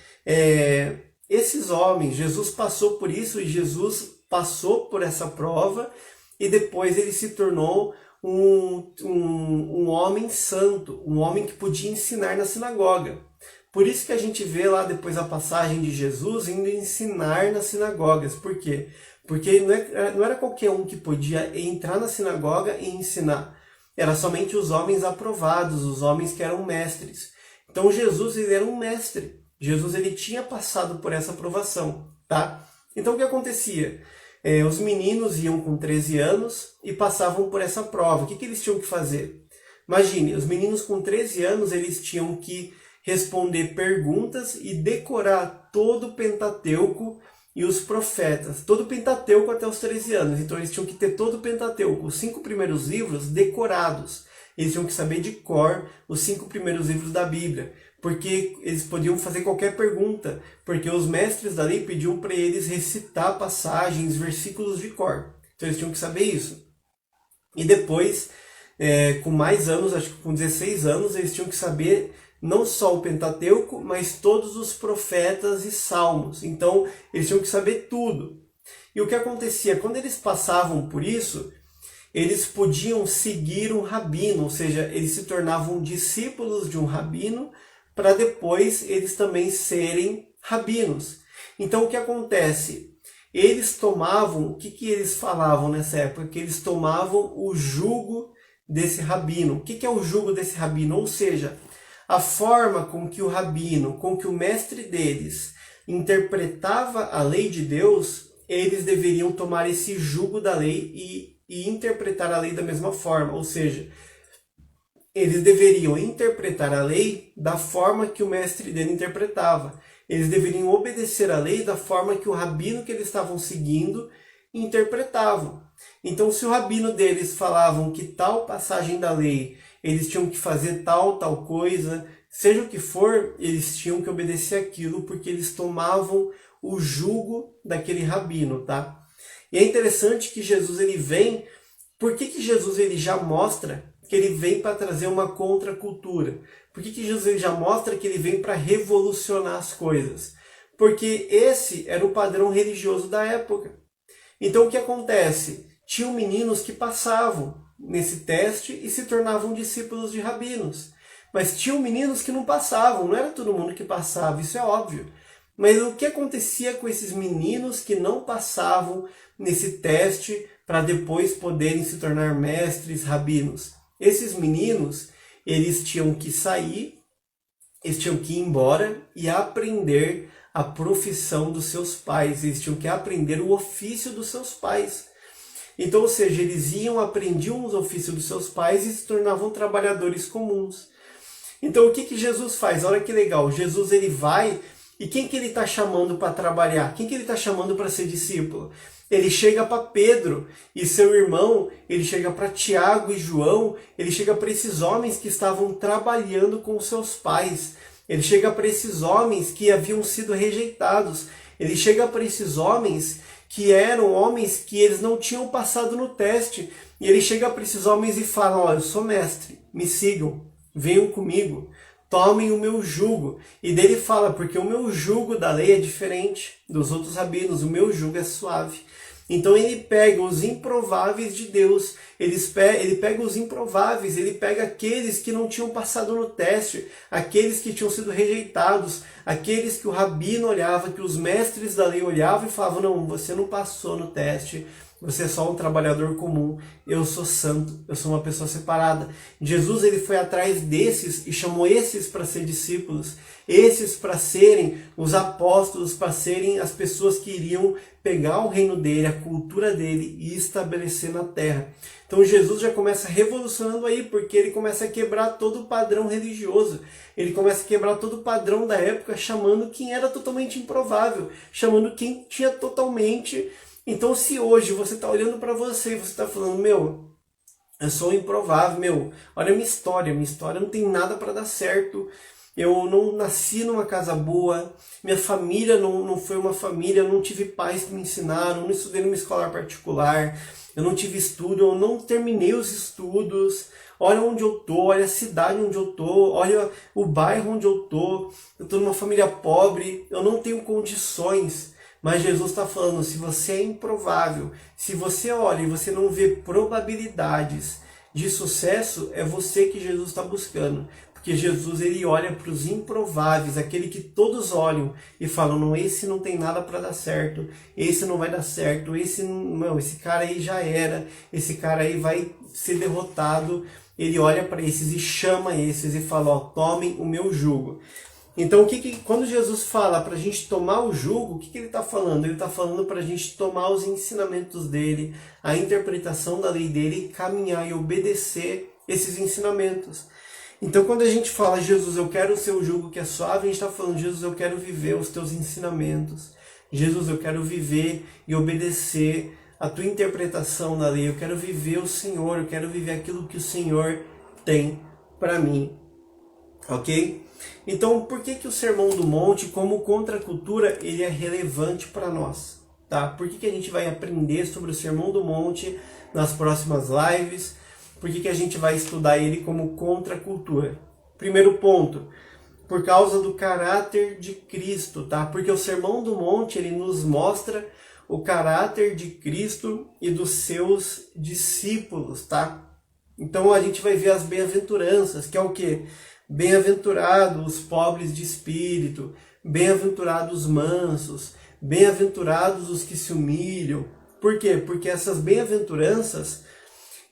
Esses homens, Jesus passou por isso e Jesus passou por essa prova e depois ele se tornou um homem santo, um homem que podia ensinar na sinagoga. Por isso que a gente vê lá depois a passagem de Jesus indo ensinar nas sinagogas. Por quê? Porque não era qualquer um que podia entrar na sinagoga e ensinar. Era somente os homens aprovados, os homens que eram mestres. Então Jesus ele era um mestre. Jesus ele tinha passado por essa aprovação, tá? Então o que acontecia? Os meninos iam com 13 anos e passavam por essa prova. O que eles tinham que fazer? Imagine, os meninos com 13 anos eles tinham que responder perguntas e decorar todo o Pentateuco e os profetas. Todo o Pentateuco até os 13 anos. Então eles tinham que ter todo o Pentateuco, os 5 primeiros livros decorados. Eles tinham que saber de cor os 5 primeiros livros da Bíblia. Porque eles podiam fazer qualquer pergunta. Porque os mestres da lei pediam para eles recitar passagens, versículos de cor. Então eles tinham que saber isso. E depois, com mais anos, acho que com 16 anos, eles tinham que saber não só o Pentateuco, mas todos os profetas e salmos. Então, eles tinham que saber tudo. E o que acontecia? Quando eles passavam por isso, eles podiam seguir um rabino, ou seja, eles se tornavam discípulos de um rabino, para depois eles também serem rabinos. Então o que acontece? Eles tomavam, o que eles falavam nessa época? Que eles tomavam o jugo desse rabino. O que é o jugo desse rabino? Ou seja, a forma com que o rabino, com que o mestre deles interpretava a lei de Deus, eles deveriam tomar esse jugo da lei e interpretar a lei da mesma forma. Ou seja, eles deveriam interpretar a lei da forma que o mestre dele interpretava. Eles deveriam obedecer a lei da forma que o rabino que eles estavam seguindo interpretavam. Então, se o rabino deles falavam que tal passagem da lei, eles tinham que fazer tal coisa, seja o que for, eles tinham que obedecer aquilo, porque eles tomavam o jugo daquele rabino, tá? E é interessante que Jesus ele vem, por que Jesus ele já mostra que ele vem para trazer uma contracultura? Por que Jesus ele já mostra que ele vem para revolucionar as coisas? Porque esse era o padrão religioso da época. Então o que acontece? Tinham meninos que passavam nesse teste e se tornavam discípulos de rabinos. Mas tinham meninos que não passavam, não era todo mundo que passava, isso é óbvio. Mas o que acontecia com esses meninos que não passavam nesse teste para depois poderem se tornar mestres, rabinos? Esses meninos, eles tinham que sair, eles tinham que ir embora e aprender a profissão dos seus pais. Eles tinham que aprender o ofício dos seus pais. Então, ou seja, eles iam, aprendiam os ofícios dos seus pais e se tornavam trabalhadores comuns. Então, o que Jesus faz? Olha que legal, Jesus ele vai, e quem que ele está chamando para trabalhar? Quem que ele está chamando para ser discípulo? Ele chega para Pedro e seu irmão, ele chega para Tiago e João, ele chega para esses homens que estavam trabalhando com seus pais. Ele chega para esses homens que haviam sido rejeitados. Ele chega para esses homens que eram homens que eles não tinham passado no teste. E ele chega para esses homens e fala: ó, eu sou mestre, me sigam, venham comigo, tomem o meu jugo. E dele fala, porque o meu jugo da lei é diferente dos outros rabinos, o meu jugo é suave. Então ele pega os improváveis de Deus, ele pega os improváveis, ele pega aqueles que não tinham passado no teste, aqueles que tinham sido rejeitados, aqueles que o rabino olhava, que os mestres da lei olhavam e falavam: não, você não passou no teste, você é só um trabalhador comum, eu sou santo, eu sou uma pessoa separada. Jesus ele foi atrás desses e chamou esses para ser discípulos, esses para serem os apóstolos, para serem as pessoas que iriam pegar o reino dele, a cultura dele e estabelecer na terra. Então Jesus já começa revolucionando aí, porque ele começa a quebrar todo o padrão religioso, ele começa a quebrar todo o padrão da época, chamando quem era totalmente improvável, chamando quem tinha totalmente... Então, se hoje você está olhando para você e você está falando: meu, eu sou improvável, meu, olha a minha história não tem nada para dar certo, eu não nasci numa casa boa, minha família não foi uma família, eu não tive pais que me ensinaram, eu não estudei numa escola particular, eu não tive estudo, eu não terminei os estudos, olha onde eu tô, olha a cidade onde eu tô, olha o bairro onde eu tô numa família pobre, eu não tenho condições. Mas Jesus está falando: se você é improvável, se você olha e você não vê probabilidades de sucesso, é você que Jesus está buscando. Porque Jesus ele olha para os improváveis, aquele que todos olham e falam: não, esse não tem nada para dar certo, esse não vai dar certo, esse cara aí já era, esse cara aí vai ser derrotado. Ele olha para esses e chama esses e fala: ó, tomem o meu jugo. Então, quando Jesus fala para a gente tomar o jugo, o que ele está falando? Ele está falando para a gente tomar os ensinamentos dele, a interpretação da lei dele, e caminhar e obedecer esses ensinamentos. Então, quando a gente fala: Jesus, eu quero o seu jugo que é suave, a gente está falando: Jesus, eu quero viver os teus ensinamentos. Jesus, eu quero viver e obedecer a tua interpretação da lei. Eu quero viver o Senhor, eu quero viver aquilo que o Senhor tem para mim. Ok? Então, por que o Sermão do Monte, como contracultura, ele é relevante para nós? Tá? Por que a gente vai aprender sobre o Sermão do Monte nas próximas lives? Por que a gente vai estudar ele como contracultura? Primeiro ponto, por causa do caráter de Cristo, tá? Porque o Sermão do Monte, ele nos mostra o caráter de Cristo e dos seus discípulos, tá? Então a gente vai ver as bem-aventuranças, que é o quê? Bem-aventurados os pobres de espírito, bem-aventurados os mansos, bem-aventurados os que se humilham. Por quê? Porque essas bem-aventuranças,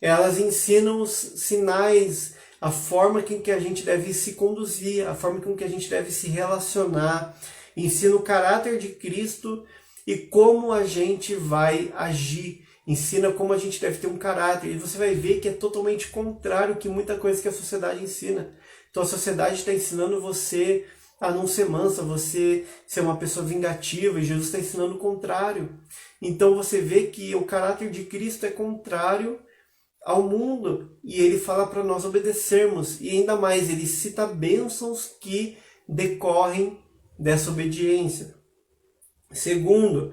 elas ensinam os sinais, a forma com que a gente deve se conduzir, a forma com que a gente deve se relacionar, ensina o caráter de Cristo e como a gente vai agir, ensina como a gente deve ter um caráter, e você vai ver que é totalmente contrário que muita coisa que a sociedade ensina. Então a sociedade está ensinando você a não ser mansa, você ser uma pessoa vingativa, e Jesus está ensinando o contrário. Então você vê que o caráter de Cristo é contrário ao mundo, e ele fala para nós obedecermos, e ainda mais, ele cita bênçãos que decorrem dessa obediência. Segundo,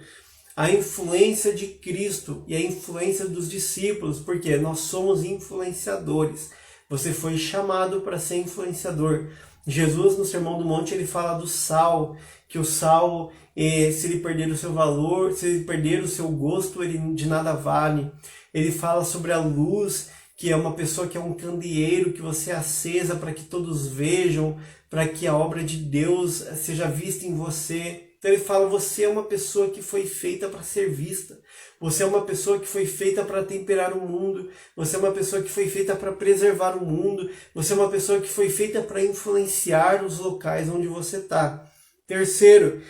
a influência de Cristo e a influência dos discípulos, porque nós somos influenciadores. Você foi chamado para ser influenciador. Jesus, no Sermão do Monte, ele fala do sal, que o sal, se ele perder o seu valor, se ele perder o seu gosto, ele de nada vale. Ele fala sobre a luz, que é uma pessoa que é um candeeiro, que você é acesa para que todos vejam, para que a obra de Deus seja vista em você. Então ele fala, você é uma pessoa que foi feita para ser vista. Você é uma pessoa que foi feita para temperar o mundo. Você é uma pessoa que foi feita para preservar o mundo. Você é uma pessoa que foi feita para influenciar os locais onde você está. Terceiro,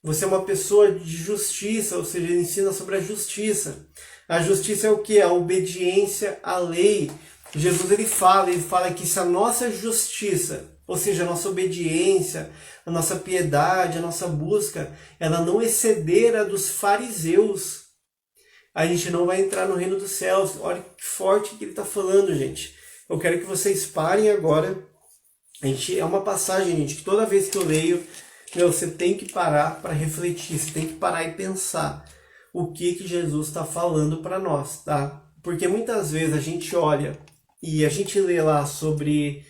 você é uma pessoa de justiça, ou seja, ele ensina sobre a justiça. A justiça é o que? A obediência à lei. Jesus ele fala que se a nossa justiça, ou seja, a nossa obediência, a nossa piedade, a nossa busca, ela não exceder a dos fariseus, a gente não vai entrar no reino dos céus. Olha que forte que ele está falando, gente. Eu quero que vocês parem agora. É uma passagem, gente, que toda vez que eu leio, você tem que parar para refletir, você tem que parar e pensar o que Jesus está falando para nós, tá? Porque muitas vezes a gente olha e a gente lê lá sobre,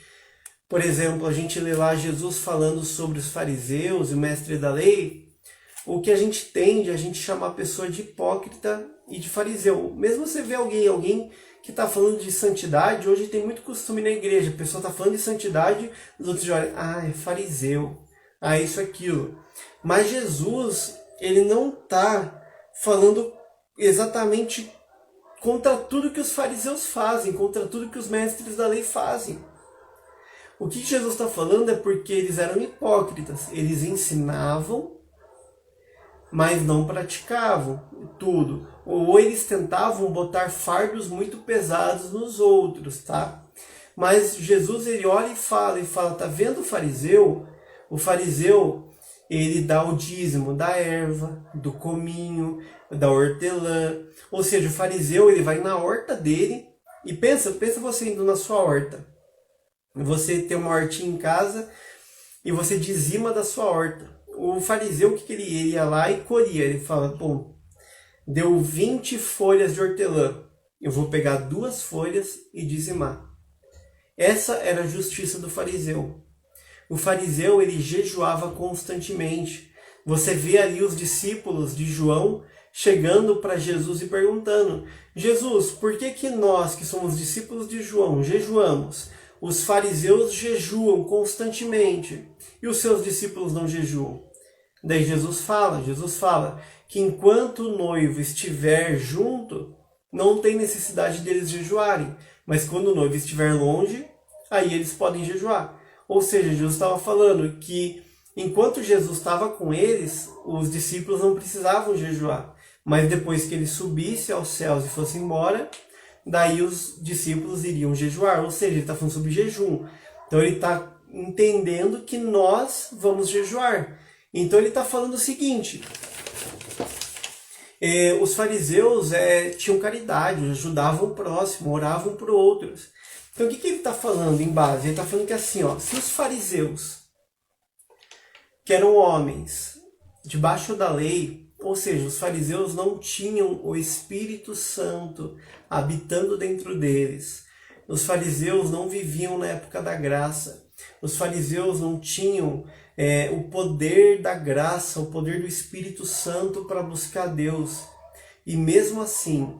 por exemplo, a gente lê lá Jesus falando sobre os fariseus e o mestre da lei, o que a gente tende, a gente chamar a pessoa de hipócrita e de fariseu. Mesmo você vê alguém que está falando de santidade, hoje tem muito costume na igreja, a pessoa está falando de santidade, os outros já olham, é fariseu, isso, aquilo. Mas Jesus, ele não está falando exatamente contra tudo que os fariseus fazem, contra tudo que os mestres da lei fazem. O que Jesus está falando é porque eles eram hipócritas, eles ensinavam, mas não praticavam tudo. Ou eles tentavam botar fardos muito pesados nos outros, tá? Mas Jesus, ele olha e fala, tá vendo o fariseu? O fariseu, ele dá o dízimo da erva, do cominho, da hortelã. Ou seja, o fariseu, ele vai na horta dele e pensa você indo na sua horta. Você tem uma hortinha em casa e você dizima da sua horta. O fariseu, o que ele ia lá e colhia? Ele fala, bom, deu 20 folhas de hortelã. Eu vou pegar 2 folhas e dizimar. Essa era a justiça do fariseu. O fariseu, ele jejuava constantemente. Você vê ali os discípulos de João chegando para Jesus e perguntando, Jesus, por que nós que somos discípulos de João jejuamos? Os fariseus jejuam constantemente e os seus discípulos não jejuam. Daí Jesus fala que enquanto o noivo estiver junto, não tem necessidade deles jejuarem. Mas quando o noivo estiver longe, aí eles podem jejuar. Ou seja, Jesus estava falando que enquanto Jesus estava com eles, os discípulos não precisavam jejuar. Mas depois que ele subisse aos céus e fosse embora, daí os discípulos iriam jejuar. Ou seja, ele está falando sobre jejum. Então ele está entendendo que nós vamos jejuar. Então ele está falando o seguinte, os fariseus tinham caridade, ajudavam o próximo, oravam por outros. Então o que ele está falando em base? Ele está falando que assim, se os fariseus, que eram homens debaixo da lei, ou seja, os fariseus não tinham o Espírito Santo habitando dentro deles. Os fariseus não viviam na época da graça. Os fariseus não tinham o poder da graça, o poder do Espírito Santo para buscar Deus. E mesmo assim,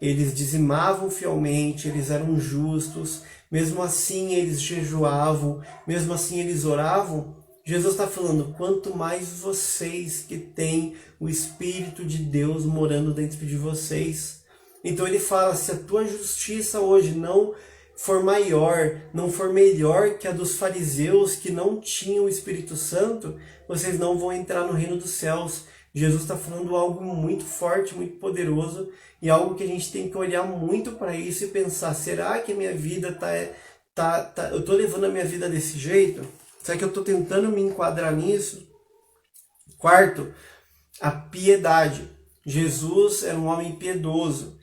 eles dizimavam fielmente, eles eram justos, mesmo assim eles jejuavam, mesmo assim eles oravam. Jesus está falando, quanto mais vocês que têm o Espírito de Deus morando dentro de vocês. Então ele fala, se a tua justiça hoje não for maior, não for melhor que a dos fariseus que não tinham o Espírito Santo, vocês não vão entrar no reino dos céus. Jesus está falando algo muito forte, muito poderoso, e algo que a gente tem que olhar muito para isso e pensar, será que a minha vida eu estou levando a minha vida desse jeito? Será que eu estou tentando me enquadrar nisso? Quarto, a piedade. Jesus era um homem piedoso.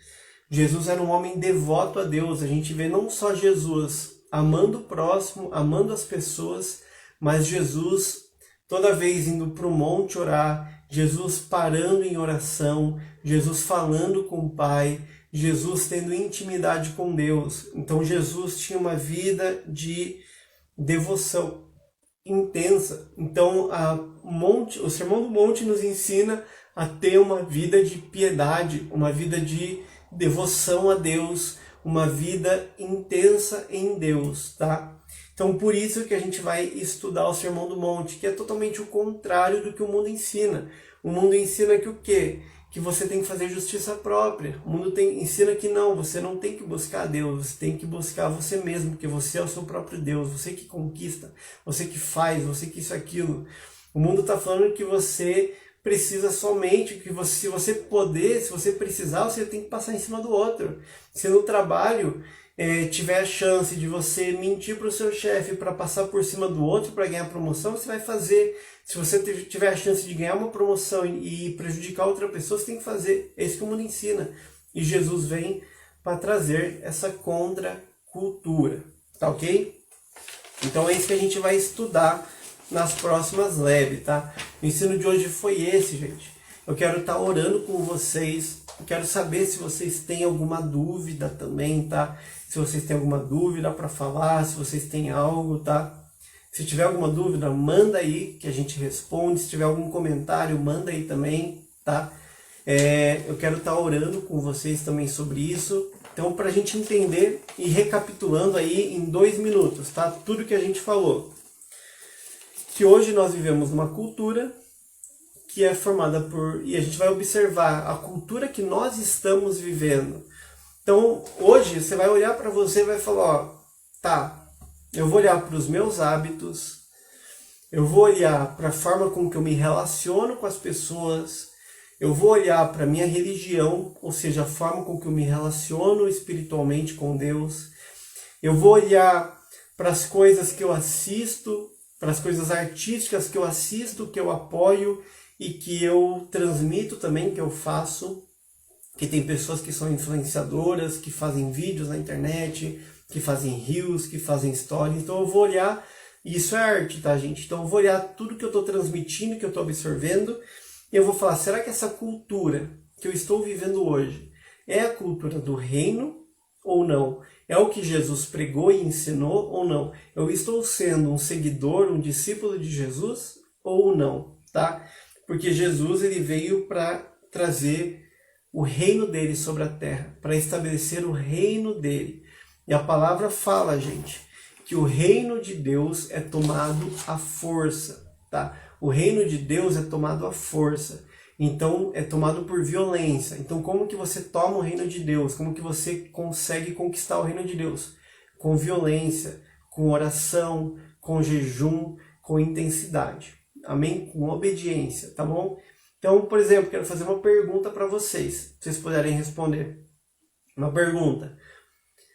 Jesus era um homem devoto a Deus. A gente vê não só Jesus amando o próximo, amando as pessoas, mas Jesus toda vez indo para o monte orar, Jesus parando em oração, Jesus falando com o Pai, Jesus tendo intimidade com Deus. Então Jesus tinha uma vida de devoção intensa. Então o Sermão do Monte nos ensina a ter uma vida de piedade, uma vida de devoção a Deus, uma vida intensa em Deus, tá? Então por isso que a gente vai estudar o Sermão do Monte, que é totalmente o contrário do que o mundo ensina. O mundo ensina que o quê? Que você tem que fazer justiça própria. O mundo ensina que não, você não tem que buscar a Deus, você tem que buscar você mesmo, porque você é o seu próprio Deus, você que conquista, você que faz, você que isso e aquilo. O mundo está falando que você precisa somente, que você, se você poder, se você precisar, você tem que passar em cima do outro. Se no trabalho tiver a chance de você mentir para o seu chefe para passar por cima do outro para ganhar promoção, você vai fazer. Se você tiver a chance de ganhar uma promoção e prejudicar outra pessoa, você tem que fazer. É isso que o mundo ensina. E Jesus vem para trazer essa contracultura. Tá ok? Então é isso que a gente vai estudar nas próximas lives, tá? O ensino de hoje foi esse, gente. Eu quero estar orando com vocês. Eu quero saber se vocês têm alguma dúvida também, tá? Se vocês têm alguma dúvida para falar, se vocês têm algo, tá? Se tiver alguma dúvida, manda aí que a gente responde. Se tiver algum comentário, manda aí também, tá? Eu quero estar orando com vocês também sobre isso. Então, para a gente entender e recapitulando aí em 2 minutos, tá? Tudo que a gente falou. Que hoje nós vivemos uma cultura que é formada por... E a gente vai observar a cultura que nós estamos vivendo. Então, hoje, você vai olhar para você e vai falar, ó, tá, eu vou olhar para os meus hábitos, eu vou olhar para a forma com que eu me relaciono com as pessoas, eu vou olhar para a minha religião, ou seja, a forma com que eu me relaciono espiritualmente com Deus, eu vou olhar para as coisas que eu assisto, para as coisas artísticas que eu assisto, que eu apoio e que eu transmito também, que eu faço, que tem pessoas que são influenciadoras, que fazem vídeos na internet, que fazem reels, que fazem stories. Então eu vou olhar, e isso é arte, tá, gente? Então eu vou olhar tudo que eu estou transmitindo, que eu estou absorvendo, e eu vou falar, será que essa cultura que eu estou vivendo hoje é a cultura do reino ou não? É o que Jesus pregou e ensinou ou não? Eu estou sendo um seguidor, um discípulo de Jesus ou não, tá? Porque Jesus ele veio para trazer o reino dele sobre a terra, para estabelecer o reino dele. E a palavra fala, gente, que o reino de Deus é tomado à força, tá? O reino de Deus é tomado à força. Então, é tomado por violência. Então, como que você toma o reino de Deus? Como que você consegue conquistar o reino de Deus? Com violência, com oração, com jejum, com intensidade. Amém? Com obediência, tá bom? Então, por exemplo, quero fazer uma pergunta para vocês. Se vocês puderem responder. Uma pergunta.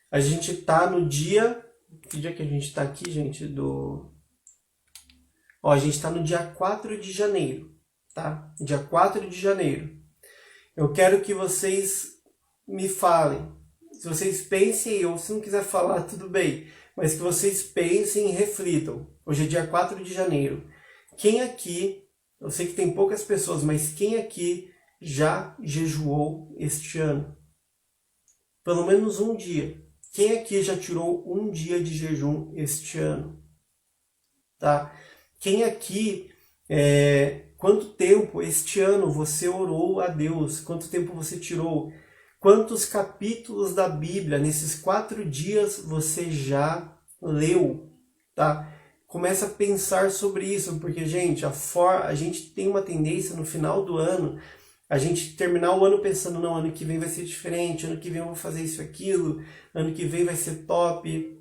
A gente tá no dia... Que dia que a gente tá aqui, gente? A gente tá no dia 4 de janeiro. Tá? Dia 4 de janeiro. Eu quero que vocês me falem. Se vocês pensem, ou se não quiser falar, tudo bem. Mas que vocês pensem e reflitam. Hoje é dia 4 de janeiro. Quem aqui, eu sei que tem poucas pessoas, mas quem aqui já jejuou este ano? Pelo menos um dia. Quem aqui já tirou um dia de jejum este ano? Tá? Quem aqui... Quanto tempo este ano você orou a Deus? Quanto tempo você tirou? Quantos capítulos da Bíblia nesses 4 dias você já leu? Tá? começa a pensar sobre isso, porque, gente, a gente tem uma tendência no final do ano, a gente terminar o ano pensando, não, ano que vem vai ser diferente, ano que vem eu vou fazer isso, aquilo, ano que vem vai ser top,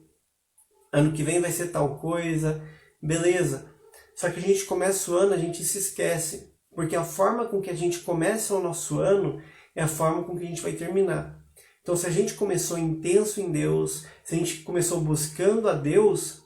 ano que vem vai ser tal coisa, beleza. Só que a gente começa o ano, a gente se esquece, porque a forma com que a gente começa o nosso ano é a forma com que a gente vai terminar. Então, se a gente começou intenso em Deus, se a gente começou buscando a Deus,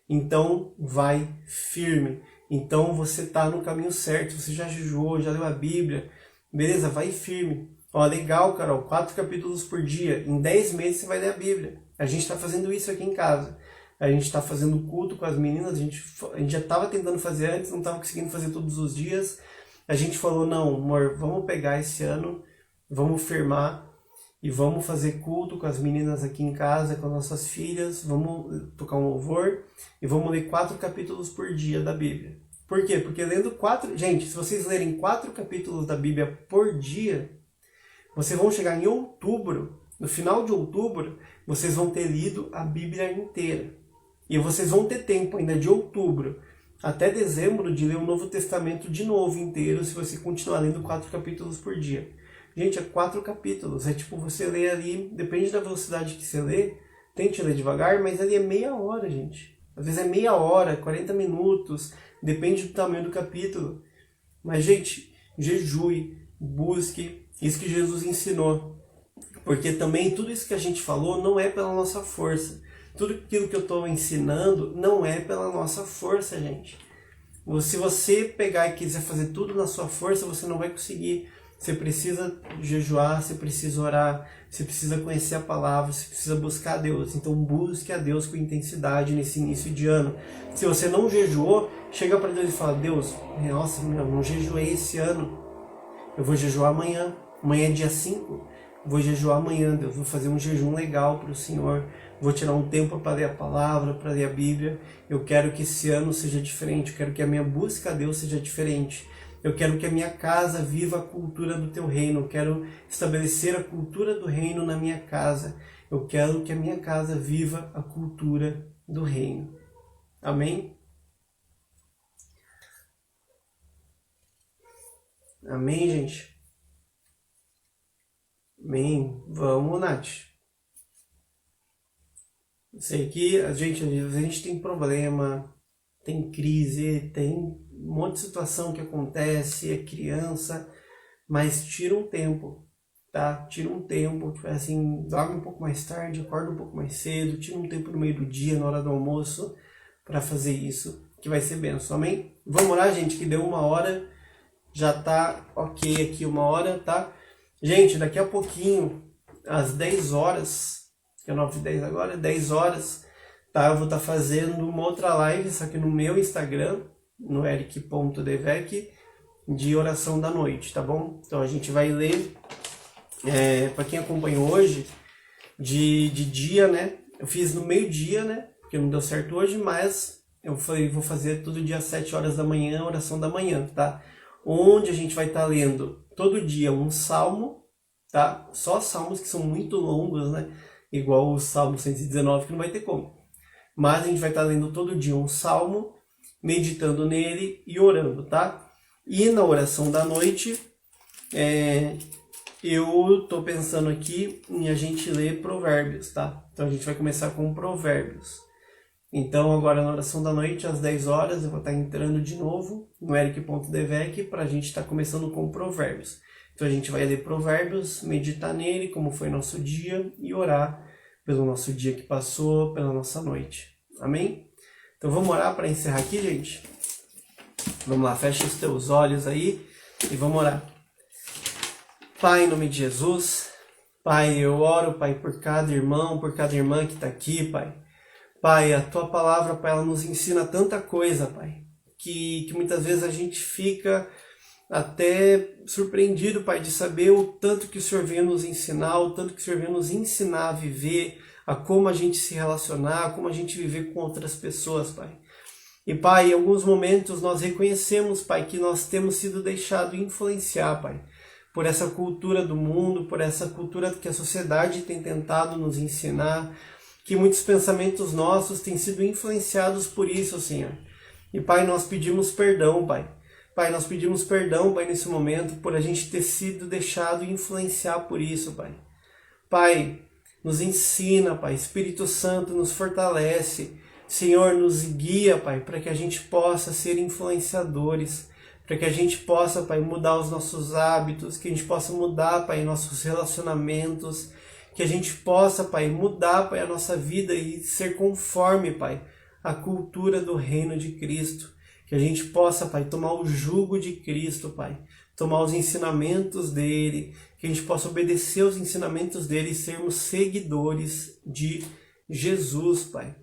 então vai firme. Então você está no caminho certo, você já jejuou, já leu a Bíblia, beleza? Vai firme. Ó, legal, Carol, 4 capítulos por dia, em 10 meses você vai ler a Bíblia. A gente está fazendo isso aqui em casa. A gente está fazendo culto com as meninas, a gente já estava tentando fazer antes, não estava conseguindo fazer todos os dias. A gente falou, não, amor, vamos pegar esse ano, vamos firmar e vamos fazer culto com as meninas aqui em casa, com as nossas filhas, vamos tocar um louvor e vamos ler 4 capítulos por dia da Bíblia. Por quê? Porque lendo 4... Gente, se vocês lerem 4 capítulos da Bíblia por dia, vocês vão chegar em outubro, no final de outubro, vocês vão ter lido a Bíblia inteira. E vocês vão ter tempo ainda de outubro até dezembro de ler o Novo Testamento de novo inteiro, se você continuar lendo 4 capítulos por dia. Gente, é 4 capítulos. É tipo, você lê ali, depende da velocidade que você lê, tente ler devagar, mas ali é meia hora, gente. Às vezes é meia hora, 40 minutos, depende do tamanho do capítulo. Mas, gente, jejue, busque, isso que Jesus ensinou. Porque também tudo isso que a gente falou não é pela nossa força. Tudo aquilo que eu estou ensinando não é pela nossa força, gente. Se você pegar e quiser fazer tudo na sua força, você não vai conseguir. Você precisa jejuar, você precisa orar, você precisa conhecer a palavra, você precisa buscar a Deus. Então busque a Deus com intensidade nesse início de ano. Se você não jejuou, chega para Deus e fala, Deus, nossa, eu não jejuei esse ano. Eu vou jejuar amanhã. Amanhã é dia 5. Vou jejuar amanhã, Deus. Vou fazer um jejum legal para o Senhor. Vou tirar um tempo para ler a palavra, para ler a Bíblia. Eu quero que esse ano seja diferente. Eu quero que a minha busca a Deus seja diferente. Eu quero que a minha casa viva a cultura do teu reino. Eu quero estabelecer a cultura do reino na minha casa. Eu quero que a minha casa viva a cultura do reino. Amém? Amém, gente? Amém. Vamos, Nath. Eu sei que a gente tem problema, tem crise, tem um monte de situação que acontece, é criança, mas tira um tempo, tá? Tira um tempo, tipo assim, dorme um pouco mais tarde, acorda um pouco mais cedo, tira um tempo no meio do dia, na hora do almoço, para fazer isso, que vai ser benção, amém? Vamos orar, gente, que deu 1 hora, já tá ok aqui 1 hora, tá? Gente, daqui a pouquinho, às 10 horas, que é 9h10 agora, 10 horas, tá? Eu vou estar fazendo uma outra live, só que no meu Instagram, no eric.devec, de oração da noite, tá bom? Então a gente vai ler, para quem acompanhou hoje, de dia, né? Eu fiz no meio-dia, né? Porque não deu certo hoje, mas eu falei, vou fazer todo dia às 7 horas da manhã, oração da manhã, tá? Onde a gente vai estar lendo todo dia um salmo, tá? Só salmos que são muito longos, né? Igual o Salmo 119, que não vai ter como. Mas a gente vai estar lendo todo dia um salmo, meditando nele e orando, tá? E na oração da noite, eu tô pensando aqui em a gente ler Provérbios, tá? Então a gente vai começar com Provérbios. Então agora na oração da noite, às 10 horas, eu vou estar entrando de novo no eric.devec para a gente estar começando com Provérbios. Então a gente vai ler Provérbios, meditar nele, como foi nosso dia, e orar pelo nosso dia que passou, pela nossa noite. Amém? Então vamos orar para encerrar aqui, gente? Vamos lá, fecha os teus olhos aí e vamos orar. Pai, em nome de Jesus, Pai, eu oro, Pai, por cada irmão, por cada irmã que está aqui, Pai. Pai, a Tua palavra, Pai, ela nos ensina tanta coisa, Pai, que muitas vezes a gente fica até surpreendido, Pai, de saber o tanto que o Senhor veio nos ensinar, o tanto que o Senhor veio nos ensinar a viver, a como a gente se relacionar, a como a gente viver com outras pessoas, Pai. E, Pai, em alguns momentos nós reconhecemos, Pai, que nós temos sido deixados influenciar, Pai, por essa cultura do mundo, por essa cultura que a sociedade tem tentado nos ensinar, que muitos pensamentos nossos têm sido influenciados por isso, Senhor. E Pai, nós pedimos perdão, Pai. Pai, nós pedimos perdão, Pai, nesse momento, por a gente ter sido deixado influenciar por isso, Pai. Pai, nos ensina, Pai, Espírito Santo nos fortalece, Senhor, nos guia, Pai, para que a gente possa ser influenciadores, para que a gente possa, Pai, mudar os nossos hábitos, que a gente possa mudar, Pai, nossos relacionamentos, que a gente possa, Pai, mudar, Pai, a nossa vida e ser conforme, Pai, a cultura do reino de Cristo. Que a gente possa, Pai, tomar o jugo de Cristo, Pai, tomar os ensinamentos dele, que a gente possa obedecer os ensinamentos dele e sermos seguidores de Jesus, Pai.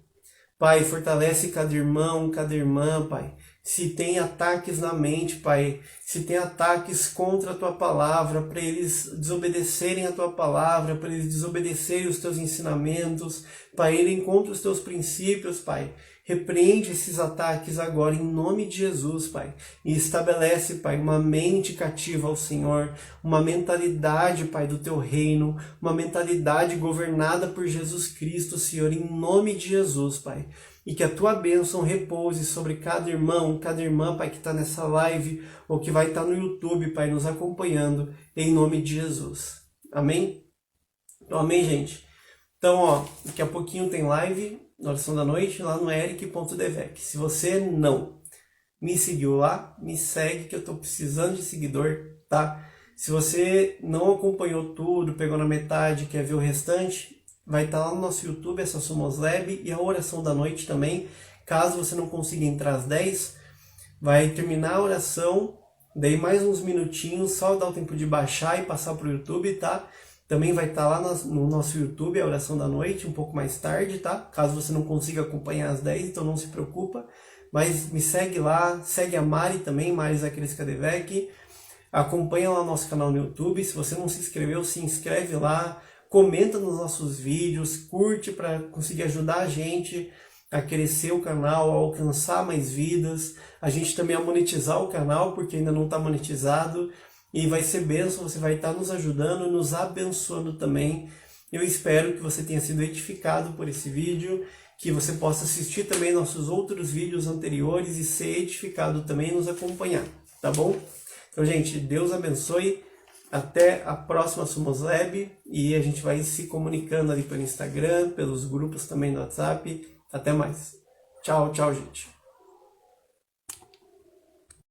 Pai, fortalece cada irmão, cada irmã, Pai. Se tem ataques na mente, Pai, se tem ataques contra a Tua palavra, para eles desobedecerem a Tua palavra, para eles desobedecerem os Teus ensinamentos, Pai, irem contra os Teus princípios, Pai. Repreende esses ataques agora em nome de Jesus, Pai. E estabelece, Pai, uma mente cativa ao Senhor, uma mentalidade, Pai, do Teu reino, uma mentalidade governada por Jesus Cristo, Senhor, em nome de Jesus, Pai. E que a Tua bênção repouse sobre cada irmão, cada irmã, Pai, que está nessa live ou que vai estar no YouTube, Pai, nos acompanhando, em nome de Jesus. Amém? Então, amém, gente? Então, daqui a pouquinho tem live, na oração da noite, lá no eric.devec. Se você não me seguiu lá, me segue que eu estou precisando de seguidor, tá? Se você não acompanhou tudo, pegou na metade, quer ver o restante, vai estar lá no nosso YouTube, essa Somos Lab, e a oração da noite também. Caso você não consiga entrar às 10, vai terminar a oração, daí mais uns minutinhos, só dá o tempo de baixar e passar para o YouTube, tá? Também vai estar lá no nosso YouTube, a oração da noite, um pouco mais tarde, tá? Caso você não consiga acompanhar às 10, então não se preocupa. Mas me segue lá, segue a Mari também, Mari Zacarias Kadevec. Acompanha lá o nosso canal no YouTube. Se você não se inscreveu, se inscreve lá. Comenta nos nossos vídeos, curte para conseguir ajudar a gente a crescer o canal, a alcançar mais vidas. A gente também a monetizar o canal, porque ainda não está monetizado. E vai ser bênção, você vai estar nos ajudando, nos abençoando também. Eu espero que você tenha sido edificado por esse vídeo, que você possa assistir também nossos outros vídeos anteriores e ser edificado também e nos acompanhar, tá bom? Então, gente, Deus abençoe. Até a próxima Somos Lab e a gente vai se comunicando ali pelo Instagram, pelos grupos também do WhatsApp. Até mais. Tchau, tchau, gente.